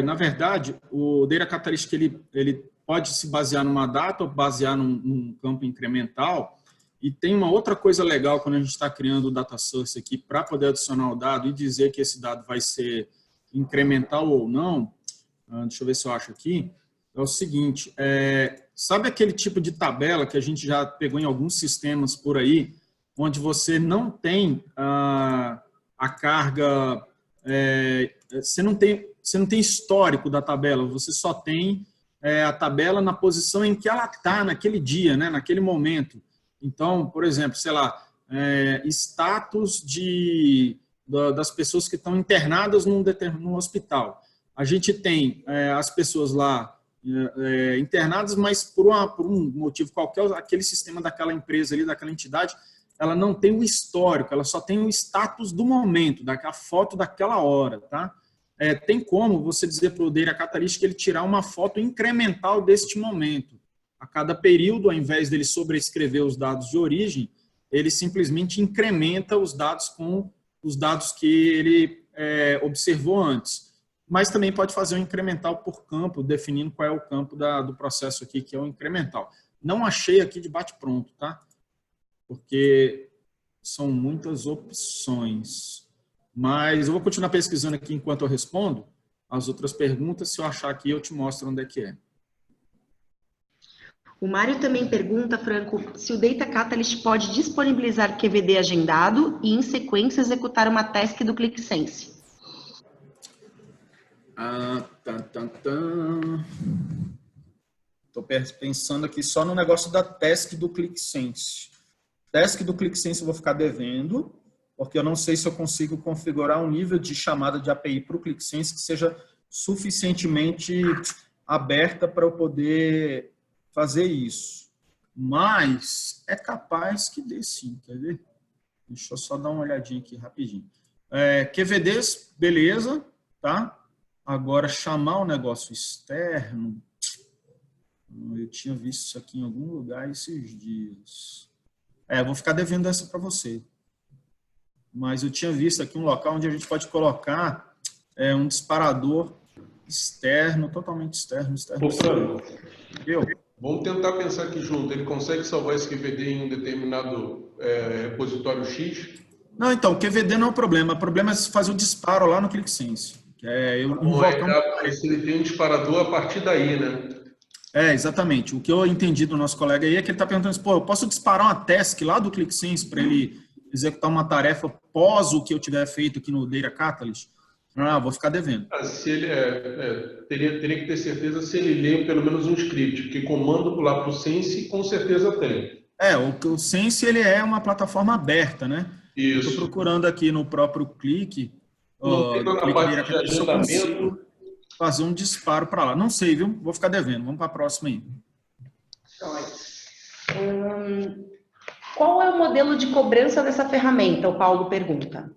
Na verdade, o Data Catalyst ele pode se basear numa data ou basear num campo incremental. E tem uma outra coisa legal quando a gente está criando o data source aqui para poder adicionar o dado e dizer que esse dado vai ser incremental ou não. Deixa eu ver se eu acho aqui. É o seguinte, sabe aquele tipo de tabela que a gente já pegou em alguns sistemas por aí, onde você não tem a carga, você não tem histórico da tabela, você só tem a tabela na posição em que ela está naquele dia, né, naquele momento. Então, por exemplo, sei lá, status das pessoas que estão internadas num hospital. A gente tem as pessoas lá internadas, mas por um motivo qualquer, aquele sistema daquela empresa ali, daquela entidade, ela não tem o histórico, ela só tem o status do momento, daquela foto daquela hora, tá? Tem como você dizer para o Data Catalyst que ele tirar uma foto incremental deste momento. A cada período, ao invés dele sobrescrever os dados de origem, ele simplesmente incrementa os dados com os dados que ele observou antes. Mas também pode fazer um incremental por campo, definindo qual é o campo do processo aqui, que é o incremental. Não achei aqui de bate-pronto, tá? Porque são muitas opções. Mas eu vou continuar pesquisando aqui enquanto eu respondo as outras perguntas. Se eu achar aqui, eu te mostro onde é que é. O Mário também pergunta, Franco, se o Data Catalyst pode disponibilizar QVD agendado e, em sequência, executar uma task do ClickSense. Estou pensando aqui só no negócio da task do ClickSense. Task do ClickSense eu vou ficar devendo, porque eu não sei se eu consigo configurar um nível de chamada de API para o ClickSense que seja suficientemente aberta para eu poder fazer isso. Mas é capaz que dê sim, quer ver? Deixa eu só dar uma olhadinha aqui rapidinho. QVDs, beleza, tá? Agora, chamar o negócio externo, eu tinha visto isso aqui em algum lugar esses dias. Eu vou ficar devendo essa para você. Mas eu tinha visto aqui um local onde a gente pode colocar um disparador externo, totalmente externo. Vamos tentar pensar aqui junto. Ele consegue salvar esse QVD em um determinado repositório X? Não, então, o QVD não é o problema. O problema é fazer o disparo lá no ClickSense. Se ele tem um disparador a partir daí, né? Exatamente. O que eu entendi do nosso colega aí é que ele está perguntando assim, eu posso disparar uma task lá do ClickSense para ele executar uma tarefa pós o que eu tiver feito aqui no Data Catalyst? Vou ficar devendo. Se ele teria que ter certeza se ele lê pelo menos um script, porque comando lá para o Sense com certeza tem. O Sense ele é uma plataforma aberta, né? Isso. Estou procurando aqui no próprio Click. Não tem na parte de agendamento. Fazer um disparo para lá. Não sei, viu? Vou ficar devendo. Vamos para a próxima aí. Qual é o modelo de cobrança dessa ferramenta? O Paulo pergunta.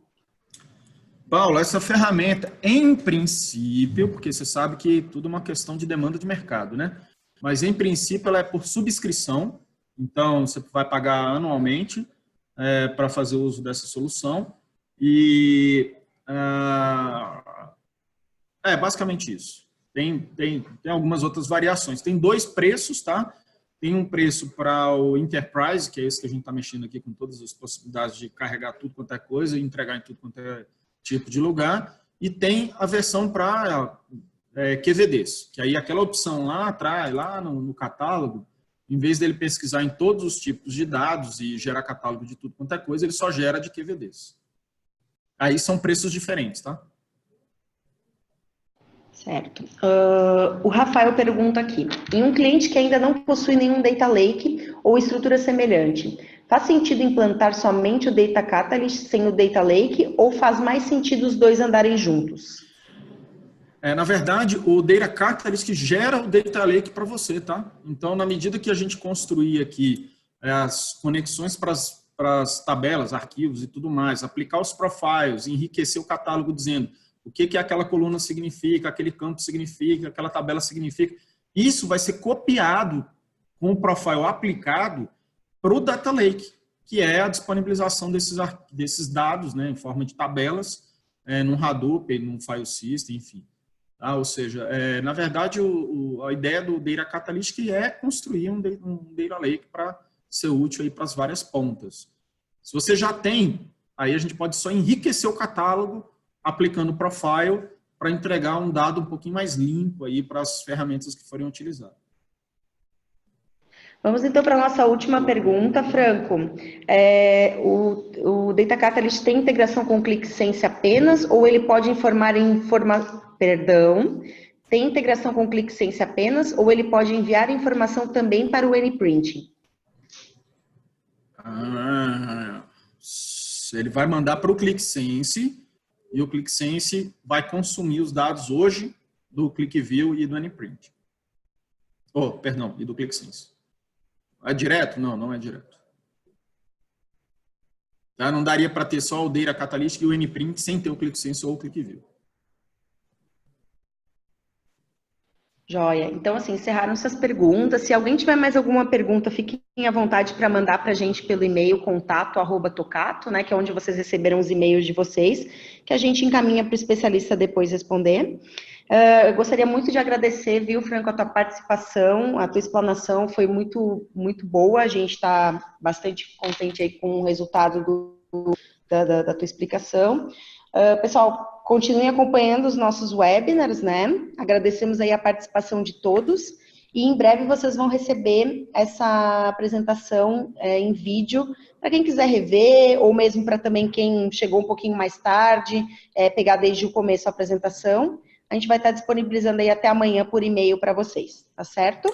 Paulo, essa ferramenta, em princípio, porque você sabe que tudo é uma questão de demanda de mercado, né? Mas, em princípio, ela é por subscrição. Então, você vai pagar anualmente para fazer uso dessa solução. E basicamente isso. Tem algumas outras variações. Tem 2 preços, tá? Tem um preço para o Enterprise, que é esse que a gente está mexendo aqui com todas as possibilidades de carregar tudo quanto é coisa e entregar em tudo quanto é tipo de lugar. E tem a versão para QVDs, que aí aquela opção lá atrás, lá no catálogo, em vez dele pesquisar em todos os tipos de dados e gerar catálogo de tudo quanto é coisa, ele só gera de QVDs. Aí são preços diferentes, tá? Certo. O Rafael pergunta aqui, em um cliente que ainda não possui nenhum Data Lake ou estrutura semelhante, faz sentido implantar somente o Data Catalyst sem o Data Lake ou faz mais sentido os dois andarem juntos? Na verdade, o Data Catalyst que gera o Data Lake para você, tá? Então, na medida que a gente construir aqui as conexões para as tabelas, arquivos e tudo mais, aplicar os profiles, enriquecer o catálogo dizendo o que aquela coluna significa, aquele campo significa, aquela tabela significa. Isso vai ser copiado com o profile aplicado para o Data Lake, que é a disponibilização desses dados, né, em forma de tabelas, num Hadoop, num file system, enfim. Ou seja, na verdade, a ideia do Data Catalyst é construir um Data Lake para ser útil para as várias pontas. Se você já tem, aí a gente pode só enriquecer o catálogo aplicando o Profile para entregar um dado um pouquinho mais limpo aí para as ferramentas que forem utilizadas. Vamos então para a nossa última pergunta, Franco. O Data Catalyst tem integração com o ClickSense apenas ou ele pode tem integração com o ClickSense apenas ou ele pode enviar informação também para o NPrint? Ele vai mandar para o ClickSense e o ClickSense vai consumir os dados hoje do ClickView e do NPrint. E do ClickSense. É direto? Não, não é direto. Tá? Não daria para ter só o Data Catalyst e o NPrint sem ter o ClickSense ou o ClickView. Joia. Então, assim, encerraram essas perguntas. Se alguém tiver mais alguma pergunta, fiquem à vontade para mandar para a gente pelo e-mail contato@tocato, né, que é onde vocês receberam os e-mails de vocês, que a gente encaminha para o especialista depois responder. Eu gostaria muito de agradecer, viu, Franco, a tua participação, a tua explanação foi muito, muito boa. A gente está bastante contente aí com o resultado da tua explicação. Pessoal, continuem acompanhando os nossos webinars, né? Agradecemos aí a participação de todos e em breve vocês vão receber essa apresentação em vídeo para quem quiser rever ou mesmo para também quem chegou um pouquinho mais tarde, pegar desde o começo a apresentação. A gente vai estar disponibilizando aí até amanhã por e-mail para vocês, tá certo?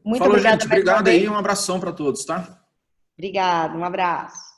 Muito obrigada. Gente, obrigado aí, um abração para todos, tá? Obrigada, um abraço.